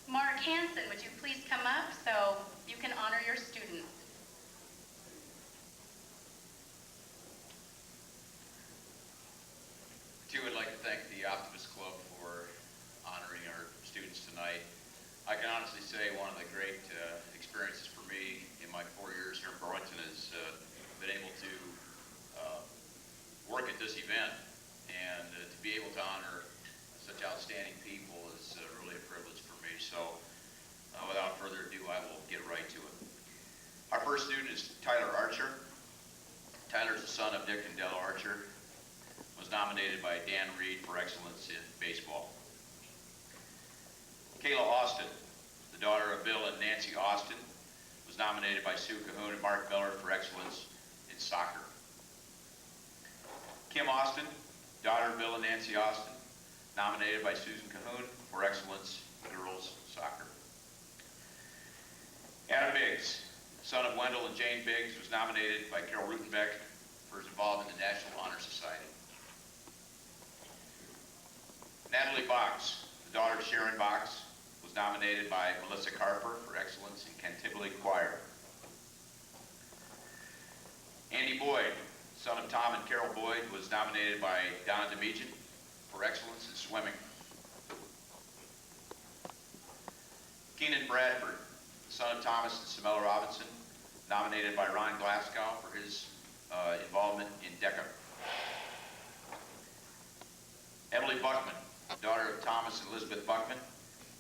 Mark Hansen, would you please come up so you can honor your students? Too, would like to thank the Optimist Club for honoring our students tonight. I can honestly say one of the great experiences for me in my 4 years here in Burlington has been able to work at this event, and to be able to honor such outstanding people is really a privilege for me. So without further ado, I will get right to it. Our first student is Tyler Archer. Tyler is the son of Dick and Dell Archer. Was nominated by Dan Reed for excellence in baseball. Kayla Austin, the daughter of Bill and Nancy Austin, was nominated by Sue Cahoon and Mark Miller for excellence in soccer. Kim Austin, daughter of Bill and Nancy Austin, nominated by Susan Cahoon for excellence in girls soccer. Adam Biggs, son of Wendell and Jane Biggs, was nominated by Carol Rutenbeck for his involvement in the National Honor Society. Natalie Box, the daughter of Sharon Box, was nominated by Melissa Carper for excellence in canticle choir. Andy Boyd, son of Tom and Carol Boyd, was nominated by Donna Demijan for excellence in swimming. Keenan Bradford, the son of Thomas and Samela Robinson, nominated by Ron Glasgow for his involvement in DECA. Emily Buckman, daughter of Thomas and Elizabeth Buckman,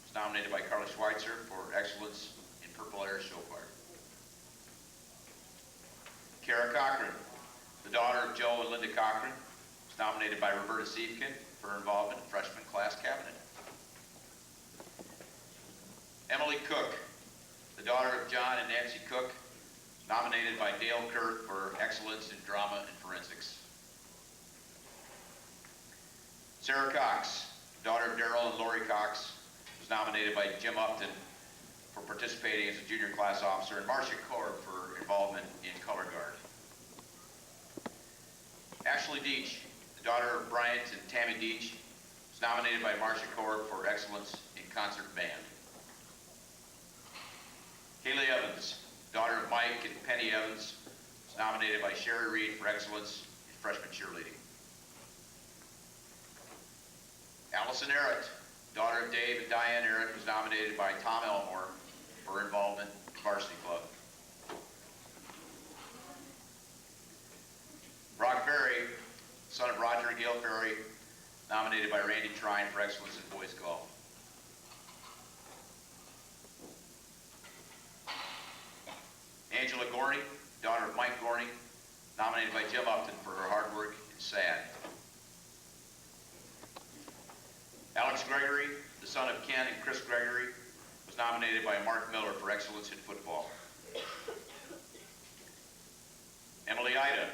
was nominated by Carla Schweitzer for excellence in Purple Air Show Choir. Kara Cochran, the daughter of Joe and Linda Cochran, was nominated by Roberta Siefkin for her involvement in freshman class cabinet. Emily Cook, the daughter of John and Nancy Cook, was nominated by Dale Kurt for excellence in drama and forensics. Sarah Cox, daughter of Darrell and Lori Cox, was nominated by Jim Upton for participating as a junior class officer, and Marcia Korb for involvement in color guard. Ashley Deach, the daughter of Bryant and Tammy Deach, was nominated by Marcia Korb for excellence in concert band. Kaylee Evans, daughter of Mike and Penny Evans, was nominated by Sherry Reed for excellence in freshman cheerleading. Allison Errett, daughter of Dave and Diane Errett, was nominated by Tom Elmore for involvement Varsity Club. Brock Ferry, son of Roger and Gail Ferry, nominated by Randy Trine for excellence in boys golf. Angela Gorney, daughter of Mike Gorney, nominated by Jim Upton for her hard work in SAD. Alex Gregory, the son of Ken and Chris Gregory, was nominated by Mark Miller for excellence in football. Emily Ida,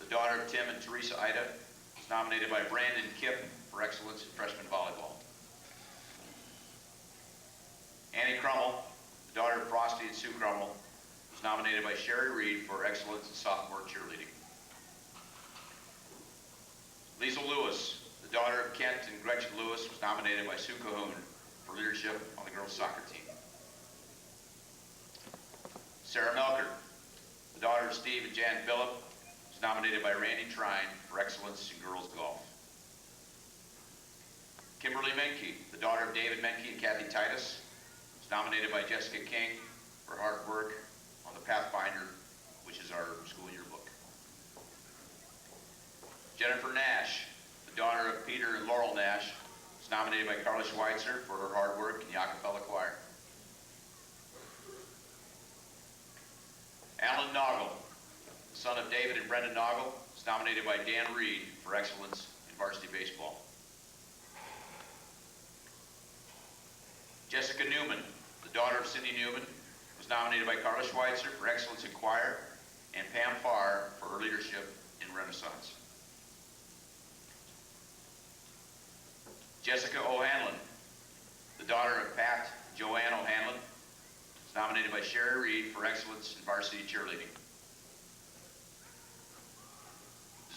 the daughter of Tim and Teresa Ida, was nominated by Brandon Kipp for excellence in freshman volleyball. Annie Crummel, the daughter of Frosty and Sue Crummel, was nominated by Sherry Reed for excellence in sophomore cheerleading. Liesl Lewis, the daughter of Kent and Gretchen Lewis, was nominated by Sue Cahoon for leadership on the girls' soccer team. Sarah Melker, the daughter of Steve and Jan Phillip, was nominated by Randy Trine for excellence in girls' golf. Kimberly Menke, the daughter of David Menke and Cathy Titus, was nominated by Jessica King for hard work on the Pathfinder, which is our school yearbook. Jennifer Nash, the daughter of Peter and Laurel Nash, was nominated by Carla Schweitzer for her hard work in the a cappella choir. Alan Noggle, the son of David and Brendan Noggle, was nominated by Dan Reed for excellence in varsity baseball. Jessica Newman, the daughter of Cindy Newman, was nominated by Carla Schweitzer for excellence in choir and Pam Farr for her leadership in Renaissance. Jessica O'Hanlon, the daughter of Pat and Joanne O'Hanlon, was nominated by Sherry Reed for excellence in varsity cheerleading.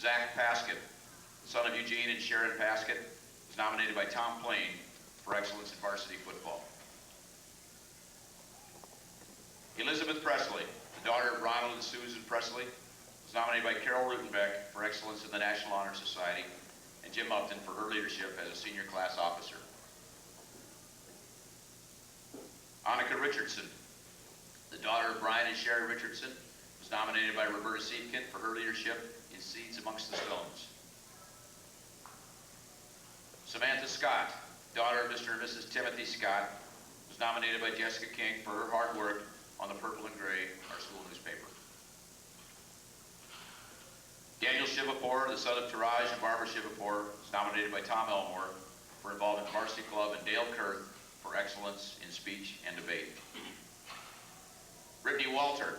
Zach Paskett, son of Eugene and Sharon Paskett, was nominated by Tom Plain for excellence in varsity football. Elizabeth Presley, the daughter of Ronald and Susan Presley, was nominated by Carol Rutenbeck for excellence in the National Honor Society, and Jim Upton for her leadership as a senior class officer. Annika Richardson, the daughter of Brian and Sherry Richardson, was nominated by Roberta Siepkin for her leadership in Seeds Amongst the Stones. Samantha Scott, daughter of Mr. and Mrs. Timothy Scott, was nominated by Jessica King for her hard work on the Purple and Gray, our school newspaper. Daniel Shivapur, the son of Taraj and Barbara Shivapur, was nominated by Tom Elmore for involvement in varsity club, and Dale Kurth for excellence in speech and debate. Brittany Walter,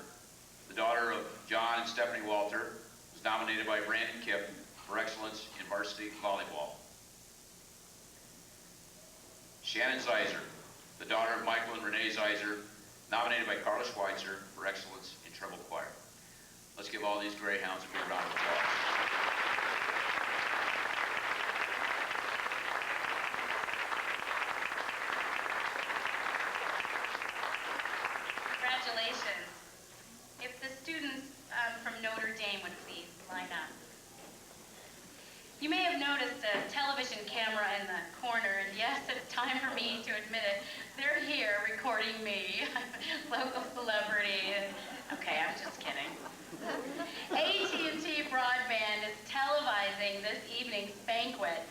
the daughter of John and Stephanie Walter, was nominated by Brandon Kipp for excellence in varsity volleyball. Shannon Zeiser, the daughter of Michael and Renee Zeiser, nominated by Carla Schweitzer for excellence in treble choir. Let's give all these Greyhounds a big round of applause. Congratulations. If the students from Notre Dame would please line up. You may have noticed a television camera in the corner, and yes, it's time for me to admit it. They're here recording me, local celebrity. Okay, I'm just kidding. AT&T Broadband is televising this evening's banquet.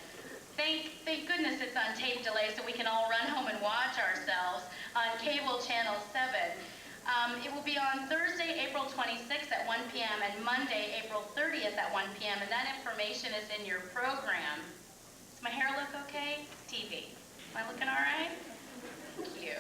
Thank goodness it's on tape delay so we can all run home and watch ourselves on cable channel 7. It will be on Thursday, April 26th at 1 p.m. and Monday, April 30th at 1 p.m. And that information is in your program. Does my hair look okay? It's TV. Am I looking all right? Thank you.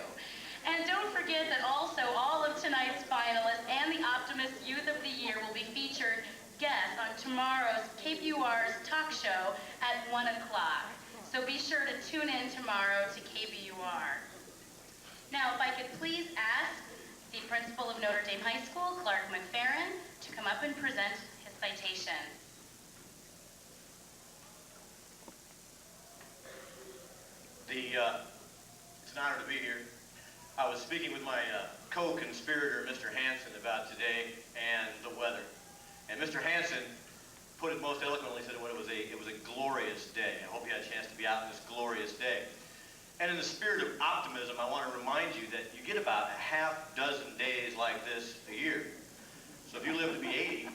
And don't forget that also all of tonight's finalists and the Optimist Youth of the Year will be featured guests on tomorrow's KBUR's talk show at 1 o'clock. So be sure to tune in tomorrow to KBUR. Now, if I could please ask the principal of Notre Dame High School, Clark McFerrin, to come up and present his citation. It's an honor to be here. I was speaking with my co-conspirator, Mr. Hansen, about today and the weather. And Mr. Hansen put it most eloquently, said it was a glorious day. I hope you had a chance to be out on this glorious day. And in the spirit of optimism, I want to remind you that you get about a half dozen days like this a year. So if you live to be 80,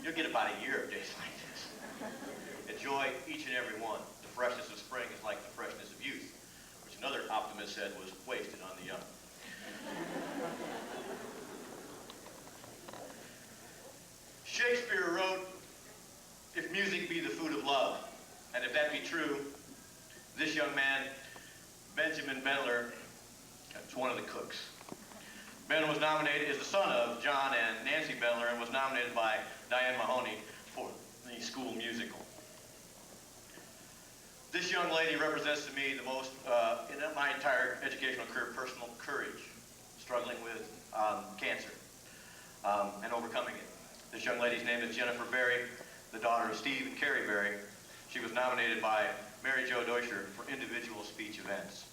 you'll get about a year of days like this. Enjoy each and every one. The freshness of spring is like the freshness of youth, which another optimist said was wasted on the young. Shakespeare wrote, "If music be the food of love," and if that be true, this young man, Benjamin Bentler, is one of the cooks. Ben was nominated, is the son of John and Nancy Bentler, and was nominated by Diane Mahoney for the school musical. This young lady represents to me the most, in my entire educational career, personal courage, struggling with cancer and overcoming it. This young lady's name is Jennifer Berry, the daughter of Steve and Carrie Berry. She was nominated by Mary Jo Deutscher for individual speech events.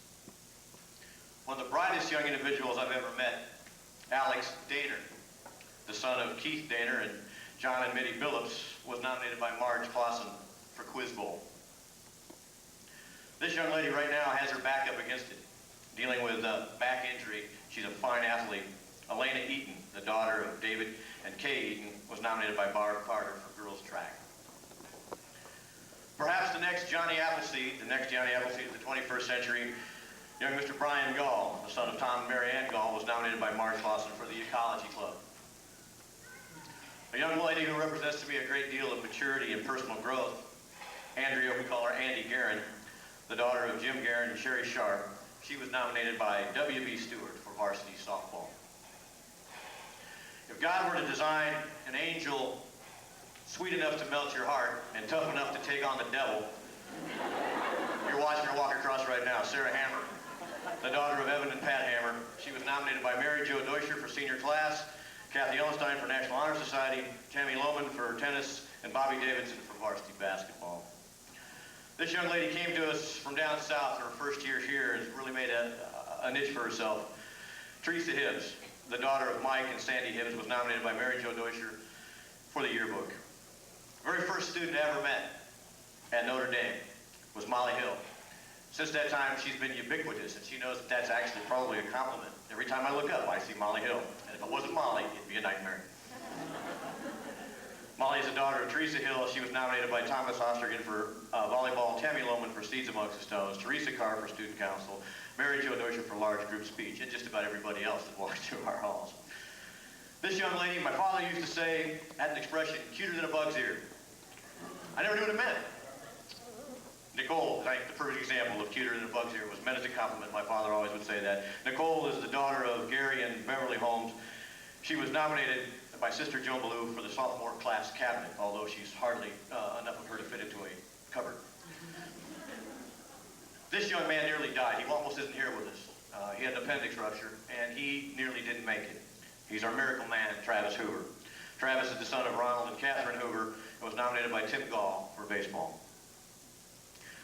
One of the brightest young individuals I've ever met, Alex Daner, the son of Keith Daner and John and Mitty Billups, was nominated by Marge Clausen for Quiz Bowl. This young lady right now has her back up against it, dealing with a back injury. She's a fine athlete. Elena Eaton, the daughter of David and Kay Eaton, was nominated by Barb Carter for girls track. Perhaps the next Johnny Appleseed of the 21st century, young Mr. Brian Gall, the son of Tom and Mary Ann Gall, was nominated by Marge Clausen for the Ecology Club. A young lady who represents to me a great deal of maturity and personal growth, Andrea, we call her Andy Guerin, the daughter of Jim Guerin and Sherry Sharp. She was nominated by W.B. Stewart for varsity softball. If God were to design an angel sweet enough to melt your heart and tough enough to take on the devil, you're watching her walk across right now, Sarah Hammer, the daughter of Evan and Pat Hammer. She was nominated by Mary Jo Deutscher for senior class, Cathy Ellenstein for National Honor Society, Tammy Lohman for tennis, and Bobby Davidson for varsity basketball. This young lady came to us from down south her first year here and has really made a niche for herself. Teresa Hibbs, the daughter of Mike and Sandy Hibbs, was nominated by Mary Jo Deutscher for the yearbook. The very first student I ever met at Notre Dame was Molly Hill. Since that time, she's been ubiquitous, and she knows that that's actually probably a compliment. Every time I look up, I see Molly Hill. And if it wasn't Molly, it'd be a nightmare. Molly is the daughter of Teresa Hill. She was nominated by Thomas Ostergen for volleyball, Tammy Lohman for Seeds Amongst the Stones, Teresa Carr for Student Council, Mary Jo Deutscher for large group speech, and just about everybody else that walks through our halls. This young lady, my father used to say, had an expression, cuter than a bug's ear. I never knew what it meant. Nicole, I think the perfect example of cuter than a bug's ear, was meant as a compliment. My father always would say that. Nicole is the daughter of Gary and Beverly Holmes. She was nominated by Sister Joan Ballou for the sophomore class cabinet, although she's hardly enough of her to fit into a cupboard. This young man nearly died. He almost isn't here with us. He had an appendix rupture, and he nearly didn't make it. He's our miracle man, Travis Hoover. Travis is the son of Ronald and Catherine Hoover, and was nominated by Tim Gall for baseball.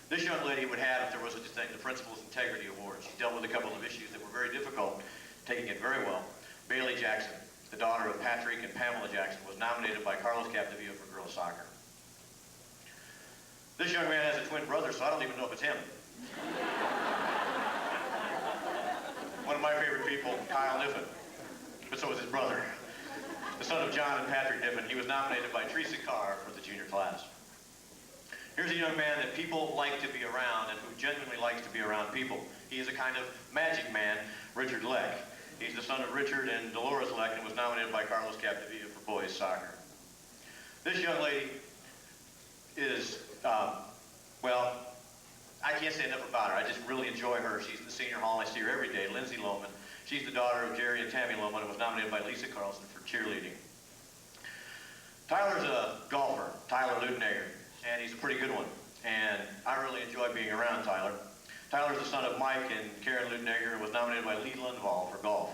This young lady would have, if there was such a thing, the Principal's Integrity Award. She dealt with a couple of issues that were very difficult, taking it very well. Bailey Jackson, the daughter of Patrick and Pamela Jackson, was nominated by Carlos Capdevila for girls soccer. This young man has a twin brother, so I don't even know if it's him. One of my favorite people, Kyle Niffen, but so is his brother. The son of John and Patrick Niffen. He was nominated by Teresa Carr for the junior class. Here's a young man that people like to be around and who genuinely likes to be around people. He is a kind of magic man, Richard Leck. He's the son of Richard and Dolores Leck and was nominated by Carlos Capdevila for boys soccer. This young lady is, well, I can't say enough about her. I just really enjoy her. She's in the senior hall. I see her every day, Lindsay Lohman. She's the daughter of Jerry and Tammy Lohman and was nominated by Lisa Carlson for cheerleading. Tyler's a golfer, Tyler Ludenegger, and he's a pretty good one. And I really enjoy being around Tyler. Tyler's the son of Mike and Karen Ludenegger and was nominated by Lee Lundvall for golf.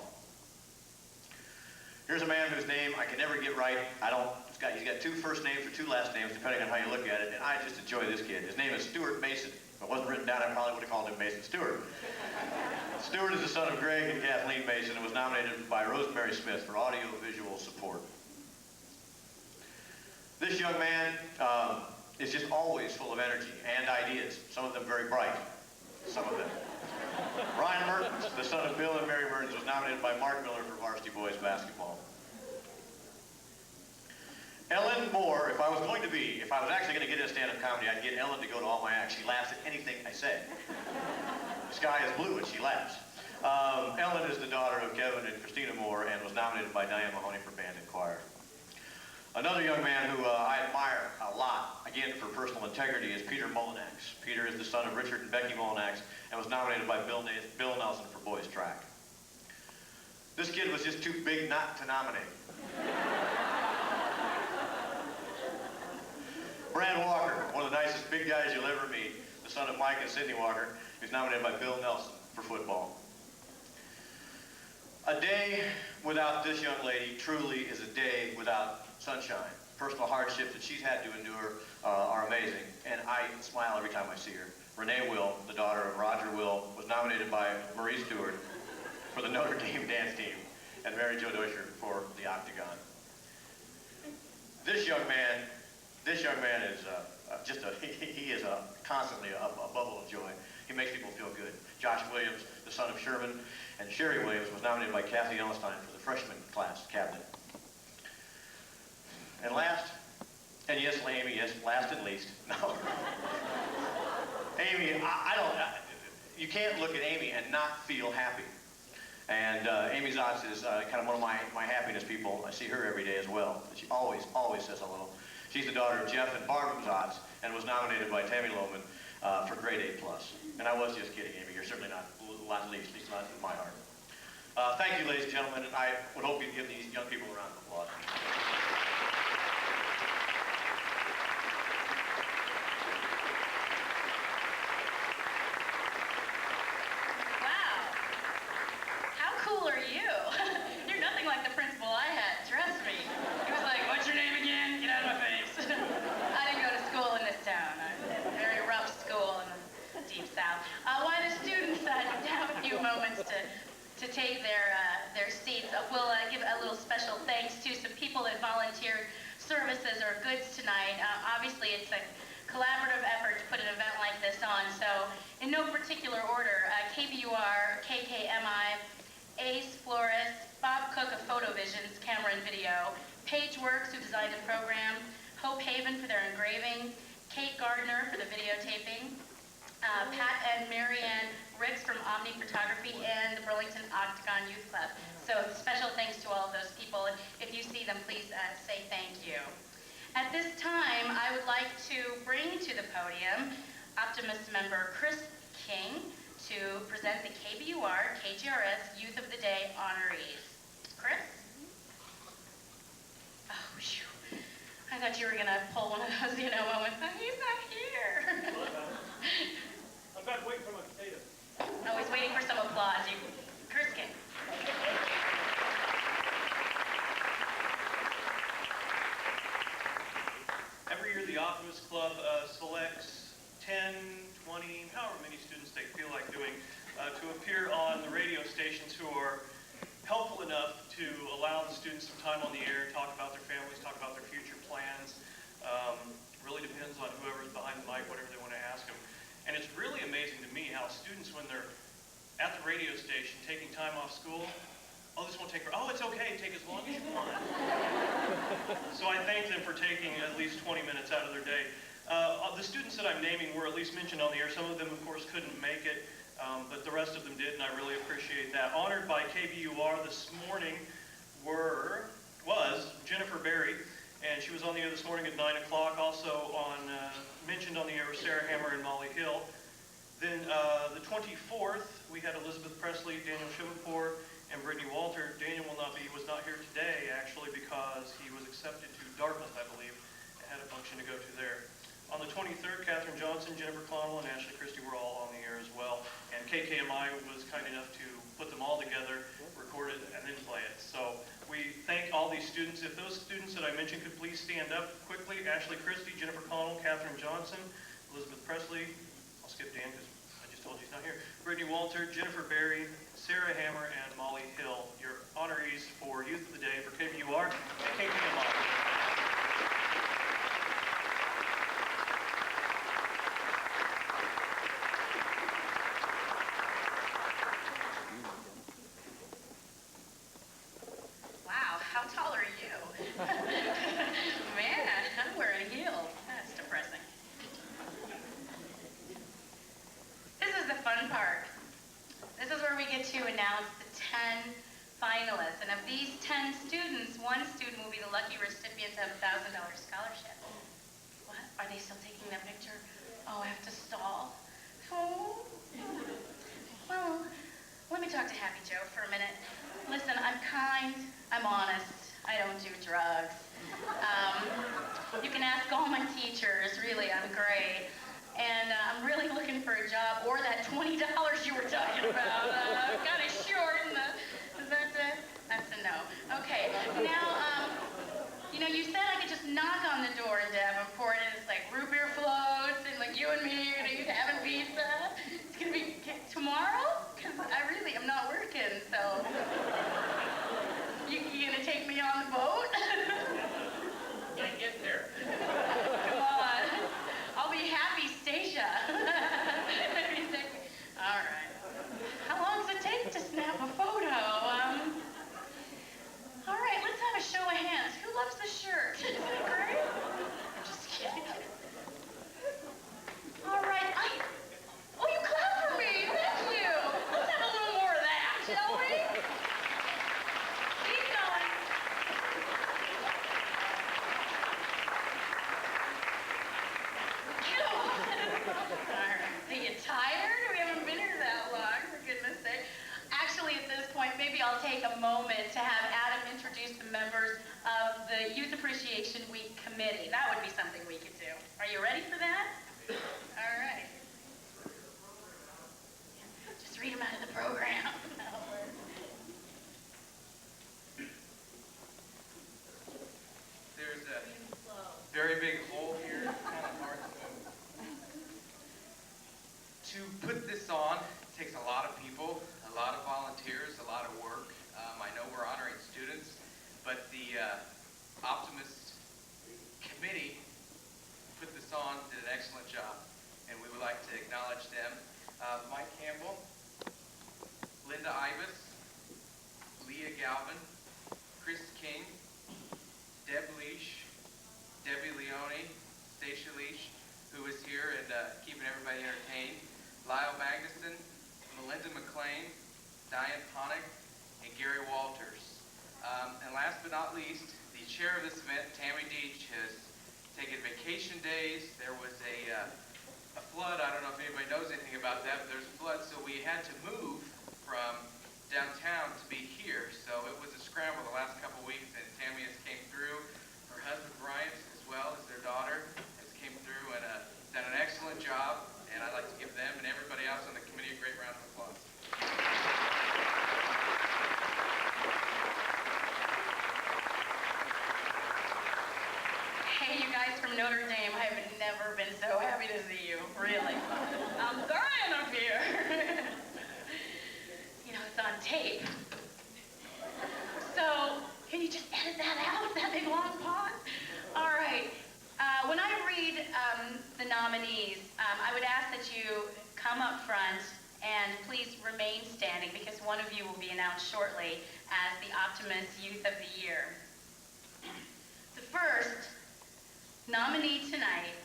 Here's a man whose name I can never get right. He's got two first names or two last names, depending on how you look at it, and I just enjoy this kid. His name is Stuart Mason. If it wasn't written down, I probably would have called him Mason Stewart. Stewart is the son of Greg and Kathleen Mason and was nominated by Rosemary Smith for audio-visual support. This young man is just always full of energy and ideas, some of them very bright. some of them. Ryan Mertens, the son of Bill and Mary Mertens, was nominated by Mark Miller for varsity boys basketball. Ellen Moore, if I was actually going to get into stand-up comedy, I'd get Ellen to go to all my acts. She laughs at anything I say. The sky is blue and she laughs. Ellen is the daughter of Kevin and Christina Moore and was nominated by Diane Mahoney for band and choir. Another young man who I admire a lot, again for personal integrity, is Peter Mullinax. Peter is the son of Richard and Becky Mullinax and was nominated by Bill Nelson for boys track. This kid was just too big not to nominate. Brad Walker, one of the nicest big guys you'll ever meet, the son of Mike and Sidney Walker, who's nominated by Bill Nelson for football. A day without this young lady truly is a day without sunshine. Personal hardships that she's had to endure are amazing, and I smile every time I see her. Renee Will, the daughter of Roger Will, was nominated by Marie Stewart for the Notre Dame dance team, and Mary Jo Deutscher for the Octagon. This young man is he is constantly a bubble of joy. He makes people feel good. Josh Williams, the son of Sherman and Sherry Williams, was nominated by Cathy Ellenstein for the freshman class cabinet. And last and least, no. Amy, you can't look at Amy and not feel happy. And Amy Zotz is kind of one of my happiness people. I see her every day as well. She always says hello. She's the daughter of Jeff and Barbara Zotz and was nominated by Tammy Lohman for grade A+. And I was just kidding, Amy. You're certainly not least not in my heart. Thank you, ladies and gentlemen, and I would hope you'd give these young people a round of applause. To take their seats. We'll give a little special thanks to some people that volunteered services or goods tonight. Obviously, it's a collaborative effort to put an event like this on. So, in no particular order, KBUR, KKMI, Ace Flores, Bob Cook of Photovisions, Camera and Video, Paige Works, who designed the program, Hope Haven for their engraving, Kate Gardner for the videotaping, Pat and Marianne Ricks from Omni Photography, and the Burlington Octagon Youth Club. So special thanks to all of those people. And if you see them, please say thank you. At this time, I would like to bring to the podium Optimist member Chris King to present the KBUR KGRS Youth of the Day honorees. Chris? Oh, phew. I thought you were going to pull one of those, moments. Oh, he's not here. I'm back waiting for my potato. Oh, he's waiting for some applause. Chris King. Every year the Optimist Club selects 10, 20, however many students they feel like doing to appear on the radio stations who are helpful enough to allow the students some time on the air, talk about their families, talk about their future plans. Really depends on whoever's behind the mic, whatever they want to ask them. And it's really amazing to me how students, when they're at the radio station taking time off school, this won't take, it's okay, take as long as you want. So I thank them for taking at least 20 minutes out of their day. The students that I'm naming were at least mentioned on the air. Some of them, of course, couldn't make it, but the rest of them did, and I really appreciate that. Honored by KBUR this morning was Jennifer Berry, and she was on the air this morning at 9 o'clock. Also mentioned on the air was Sarah Hammer and Molly Hill. Then the 24th, we had Elizabeth Presley, Daniel Shivapour, and Brittany Walter. Daniel was not here today, actually, because he was accepted to Dartmouth, I believe, and had a function to go to there. On the 23rd, Katherine Johnson, Jennifer Connell, and Ashley Christie were all on the air as well. And KKMI was kind enough to put them all together, record it, and then play it. So we thank all these students. If those students that I mentioned could please stand up quickly. Ashley Christie, Jennifer Connell, Katherine Johnson, Elizabeth Presley. I'll skip Dan because I just told you he's not here. Brittany Walter, Jennifer Berry, Sarah Hammer, and Molly Hill, your honorees for Youth of the Day for KBUR and KKMI. 10 students, one student will be the lucky recipient of a $1,000 scholarship. What? Are they still taking that picture? Oh, I have to stall. Oh. Well, let me talk to Happy Joe for a minute. Listen, I'm kind, I'm honest, I don't do drugs. You can ask all my teachers, really, I'm great. And I'm really looking for a job, or that $20 you were talking about. Kind of short, and is that it? That's a no. Okay, now, you said I could just knock on the door in Davenport, and it's like root beer floats, and like you and me are gonna be having pizza. It's gonna be tomorrow? Because I really am not working, so. You gonna take me on the boat? Can't get there. Come on. I'll be happy, Stacia. All right. How long does it take to snap a photo? All right, let's have a show of hands. Who loves the shirt? Isn't it great? I'm just kidding. All right, oh, you clap for me. Thank you. Let's have a little more of that, shall we? Keep going. Get on. All right. Are you tired? We haven't been here that long, for goodness sake. Actually, at this point, maybe I'll take a moment to have Adam introduce the members of the Youth Appreciation Week Committee. That would be something we could do. Are you ready for that? All right. Just read them out of the program. There's a very big hole here, kind of hard to move. To put this on takes a lot of people, a lot of volunteers, a lot of work. I know we're honoring students, but the Optimist committee put this on, did an excellent job, and we would like to acknowledge them. Mike Campbell, Linda Ibis, Leah Galvin, Chris King, Deb Leash, Debbie Leone, Stacia Leash, who is here and keeping everybody entertained, Lyle Magnuson, Melinda McLean, Diane Ponick, and Gary Walters. And last but not least, the chair of this event, Tammy Deach, has taken vacation days. There was a flood. I don't know if anybody knows anything about that, but there's a flood, so we had to move from downtown to be here. So it was a scramble the last couple of weeks, and Tammy has came through. Her husband, Brian, as well as their daughter, has came through and done an excellent job, and I'd like to give them and everybody else on the committee a great round of applause. Hey, you guys from Notre Dame, I have never been so happy to see you, really. I'm crying up here. It's on tape. So, can you just edit that out, that big long pause? All right. When I read the nominees, I would ask that you come up front and please remain standing because one of you will be announced shortly as the Optimist Youth of the Year. The first nominee tonight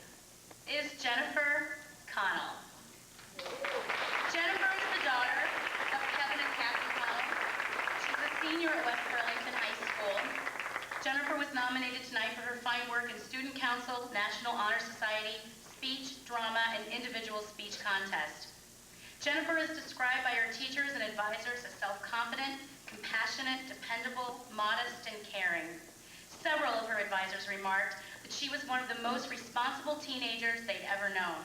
is Jennifer Connell. Jennifer is the daughter of Kevin and Cathy Connell. She's a senior at West Burlington High School. Jennifer was nominated tonight for her fine work in Student Council, National Honor Society, Speech, Drama, and Individual Speech Contest. Jennifer is described by her teachers and advisors as self-confident, compassionate, dependable, modest, and caring. Several of her advisors remarked that she was one of the most responsible teenagers they'd ever known.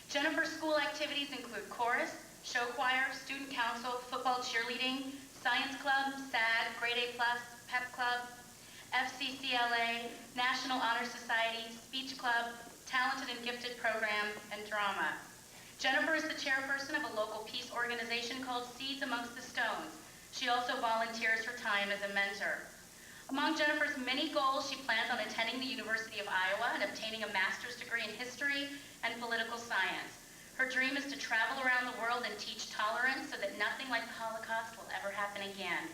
Jennifer's school activities include chorus, show choir, student council, football cheerleading, science club, SAD, grade A+, pep club, FCCLA, National Honor Society, speech club, talented and gifted program, and drama. Jennifer is the chairperson of a local peace organization called Seeds Amongst the Stones. She also volunteers her time as a mentor. Among Jennifer's many goals, she plans on attending the University of Iowa and obtaining a master's degree in history and political science. Her dream is to travel around the world and teach tolerance so that nothing like the Holocaust will ever happen again.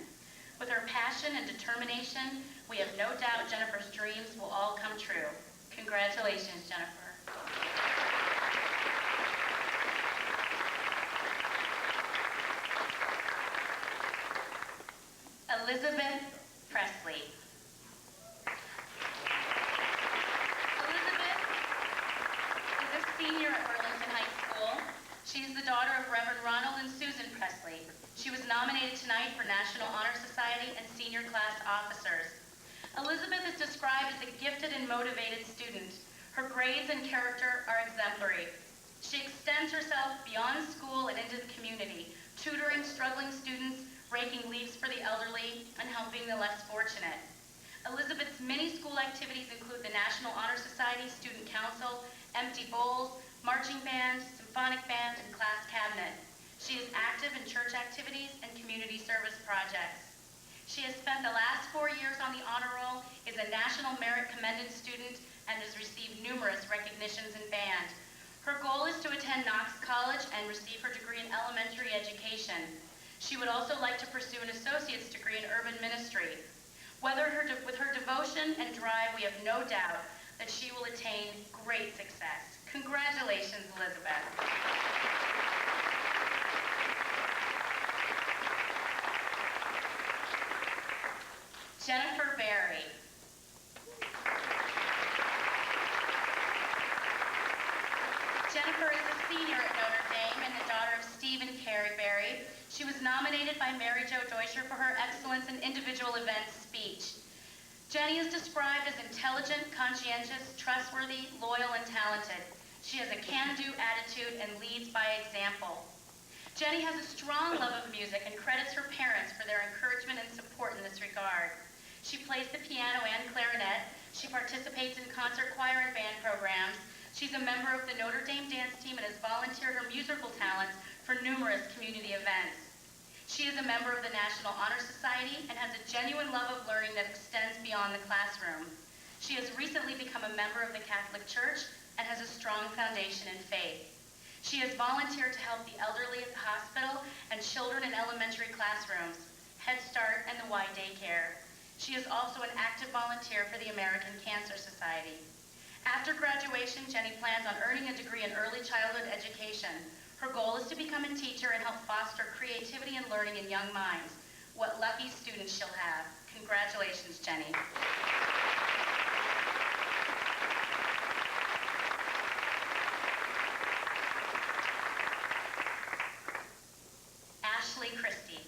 With her passion and determination, we have no doubt Jennifer's dreams will all come true. Congratulations, Jennifer. Elizabeth Presley. senior at Burlington High School. She is the daughter of Reverend Ronald and Susan Presley. She was nominated tonight for National Honor Society and senior class officers. Elizabeth is described as a gifted and motivated student. Her grades and character are exemplary. She extends herself beyond school and into the community, tutoring struggling students, raking leaves for the elderly, and helping the less fortunate. Elizabeth's many school activities include the National Honor Society, Student Council, Empty Bowls, Marching Band, Symphonic Band, and Class Cabinet. She is active in church activities and community service projects. She has spent the last 4 years on the honor roll, is a National Merit Commended student, and has received numerous recognitions in band. Her goal is to attend Knox College and receive her degree in elementary education. She would also like to pursue an associate's degree in urban ministry. With her devotion and drive, we have no doubt that she will attain great success. Congratulations, Elizabeth. Jennifer Berry. Jennifer is a senior at Notre Dame and the daughter of Steve and Carrie Berry. She was nominated by Mary Jo Deutscher for her excellence in individual events speech. Jenny is described as intelligent, conscientious, trustworthy, loyal, and talented. She has a can-do attitude and leads by example. Jenny has a strong love of music and credits her parents for their encouragement and support in this regard. She plays the piano and clarinet. She participates in concert choir and band programs. She's a member of the Notre Dame dance team and has volunteered her musical talents for numerous community events. She is a member of the National Honor Society and has a genuine love of learning that extends beyond the classroom. She has recently become a member of the Catholic Church and has a strong foundation in faith. She has volunteered to help the elderly at the hospital and children in elementary classrooms, Head Start, and the Y Daycare. She is also an active volunteer for the American Cancer Society. After graduation, Jenny plans on earning a degree in early childhood education. Her goal is to become a teacher and help foster creativity and learning in young minds. What lucky students she'll have. Congratulations, Jenny. Ashley Christie.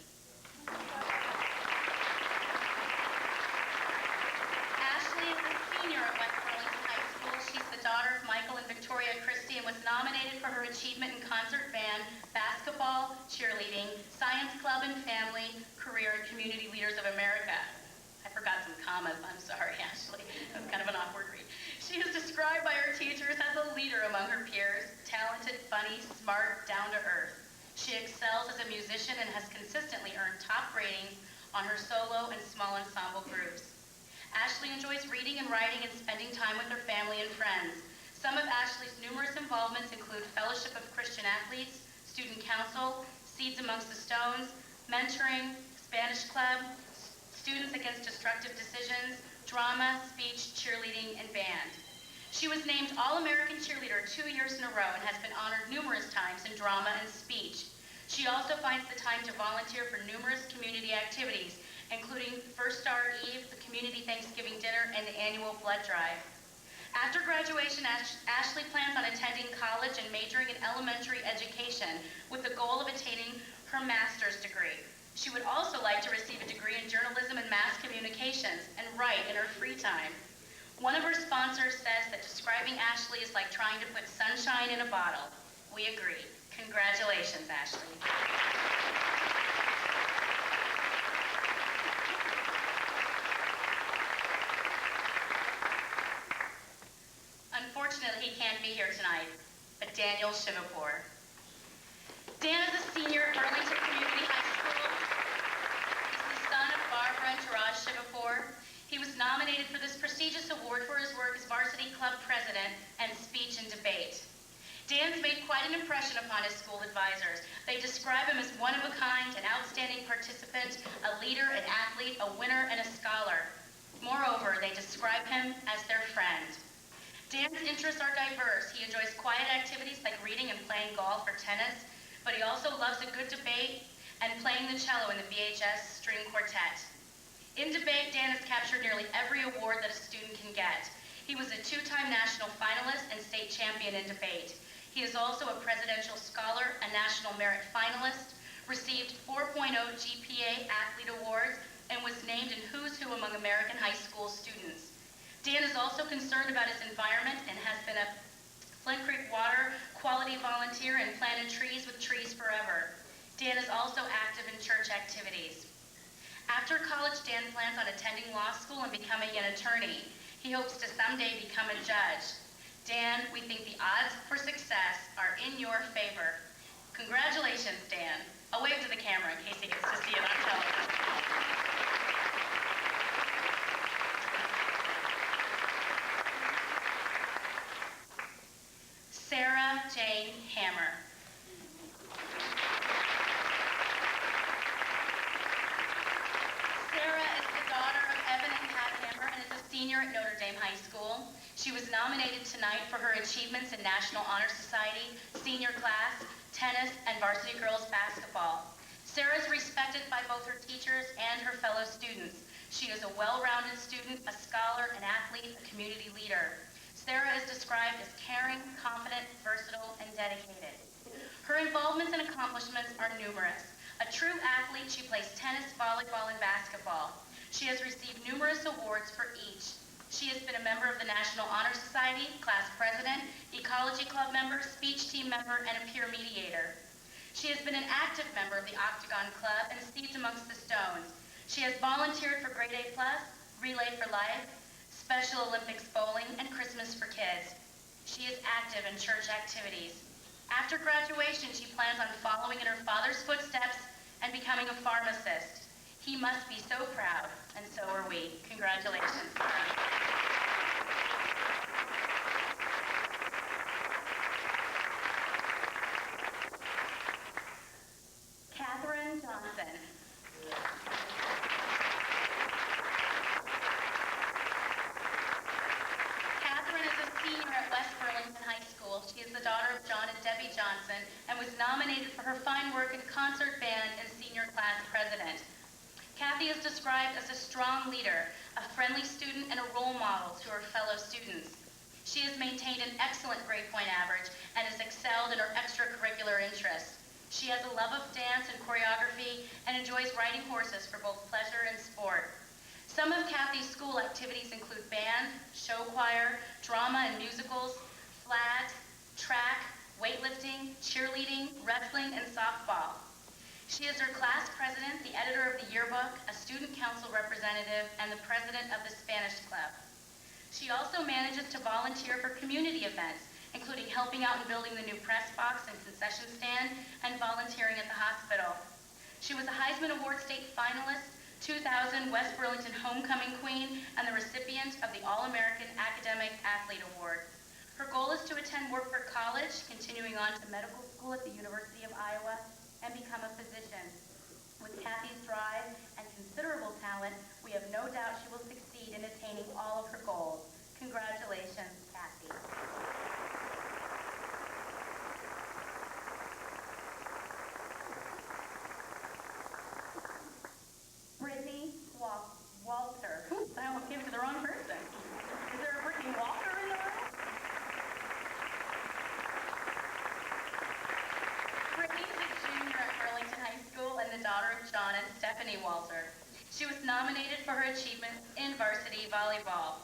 Ashley is a senior at West Burlington High School. She's the daughter of Michael and Victoria Christie and was nominated for her achievement in concert band, basketball, cheerleading, science club and family, career, and community leaders of America. I forgot some commas. I'm sorry, Ashley. That was kind of an awkward read. She is described by her teachers as a leader among her peers, talented, funny, smart, down to earth. She excels as a musician and has consistently earned top ratings on her solo and small ensemble groups. Ashley enjoys reading and writing and spending time with her family and friends. Some of Ashley's numerous involvements include Fellowship of Christian Athletes, Student Council, Seeds Amongst the Stones, mentoring, Spanish Club, Students Against Destructive Decisions, drama, speech, cheerleading, and band. She was named All-American Cheerleader 2 years in a row and has been honored numerous times in drama and speech. She also finds the time to volunteer for numerous community activities, including First Star Eve, the Community Thanksgiving Dinner, and the annual blood drive. After graduation, Ashley plans on attending college and majoring in elementary education with the goal of attaining her master's degree. She would also like to receive a degree in journalism and mass communications and write in her free time. One of her sponsors says that describing Ashley is like trying to put sunshine in a bottle. We agree. Congratulations, Ashley. Unfortunately, he can't be here tonight, but Daniel Shivapur. Dan is a senior at Burlington Community High School. He's the son of Barbara and Taraj Shivapur. He was nominated for this prestigious award for his work as varsity club president and speech and debate. Dan's made quite an impression upon his school advisors. They describe him as one of a kind, an outstanding participant, a leader, an athlete, a winner, and a scholar. Moreover, they describe him as their friend. Dan's interests are diverse. He enjoys quiet activities like reading and playing golf or tennis, but he also loves a good debate and playing the cello in the VHS string quartet. In debate, Dan has captured nearly every award that a student can get. He was a 2-time national finalist and state champion in debate. He is also a presidential scholar, a national merit finalist, received 4.0 GPA athlete awards, and was named in Who's Who among American high school students. Dan is also concerned about his environment and has been a Flint Creek Water quality volunteer and planted trees with Trees Forever. Dan is also active in church activities. After college, Dan plans on attending law school and becoming an attorney. He hopes to someday become a judge. Dan, we think the odds for success are in your favor. Congratulations, Dan. A wave to the camera in case he gets to see it on television. Sarah Jane Hammer. Sarah is the daughter of Evan and Pat Hammer and is a senior at Notre Dame High School. She was nominated tonight for her achievements in National Honor Society, senior class, tennis, and varsity girls basketball. Sarah is respected by both her teachers and her fellow students. She is a well-rounded student, a scholar, an athlete, a community leader. Sarah is described as caring, confident, versatile, and dedicated. Her involvements and accomplishments are numerous. A true athlete, she plays tennis, volleyball, and basketball. She has received numerous awards for each. She has been a member of the National Honor Society, class president, ecology club member, speech team member, and a peer mediator. She has been an active member of the Octagon Club and Seeds Amongst the Stones. She has volunteered for Grade A+, Relay for Life, Special Olympics bowling, and Christmas for Kids. She is active in church activities. After graduation, she plans on following in her father's footsteps and becoming a pharmacist. He must be so proud, and so are we. Congratulations, Sarah. Catherine Johnson. Catherine is a senior at West Burlington High School. She is the daughter of John and Debbie Johnson and was nominated for her fine work in concert band and senior class president. Cathy is described as a strong leader, a friendly student, and a role model to her fellow students. She has maintained an excellent grade point average and has excelled in her extracurricular interests. She has a love of dance and choreography and enjoys riding horses for both pleasure and sport. Some of Cathy's school activities include band, show choir, drama and musicals, flag, track, weightlifting, cheerleading, wrestling, and softball. She is her class president, the editor of the yearbook, a student council representative, and the president of the Spanish club. She also manages to volunteer for community events, including helping out in building the new press box and concession stand and volunteering at the hospital. She was a Heisman Award state finalist, 2000 West Burlington Homecoming Queen, and the recipient of the All-American Academic Athlete Award. Her goal is to attend Wartburg College, continuing on to medical school at the University of Iowa, and become a physician. With Cathy's drive and considerable talent, we have no doubt she will succeed in attaining all of her goals. Congratulations, Cathy. Brittany Walter. Oops, I almost gave it to the wrong person. Is there a Brittany Walter in the room? Brittany is a junior at Burlington High School and the daughter of John and Stephanie Walter. She was nominated for her achievements in varsity volleyball.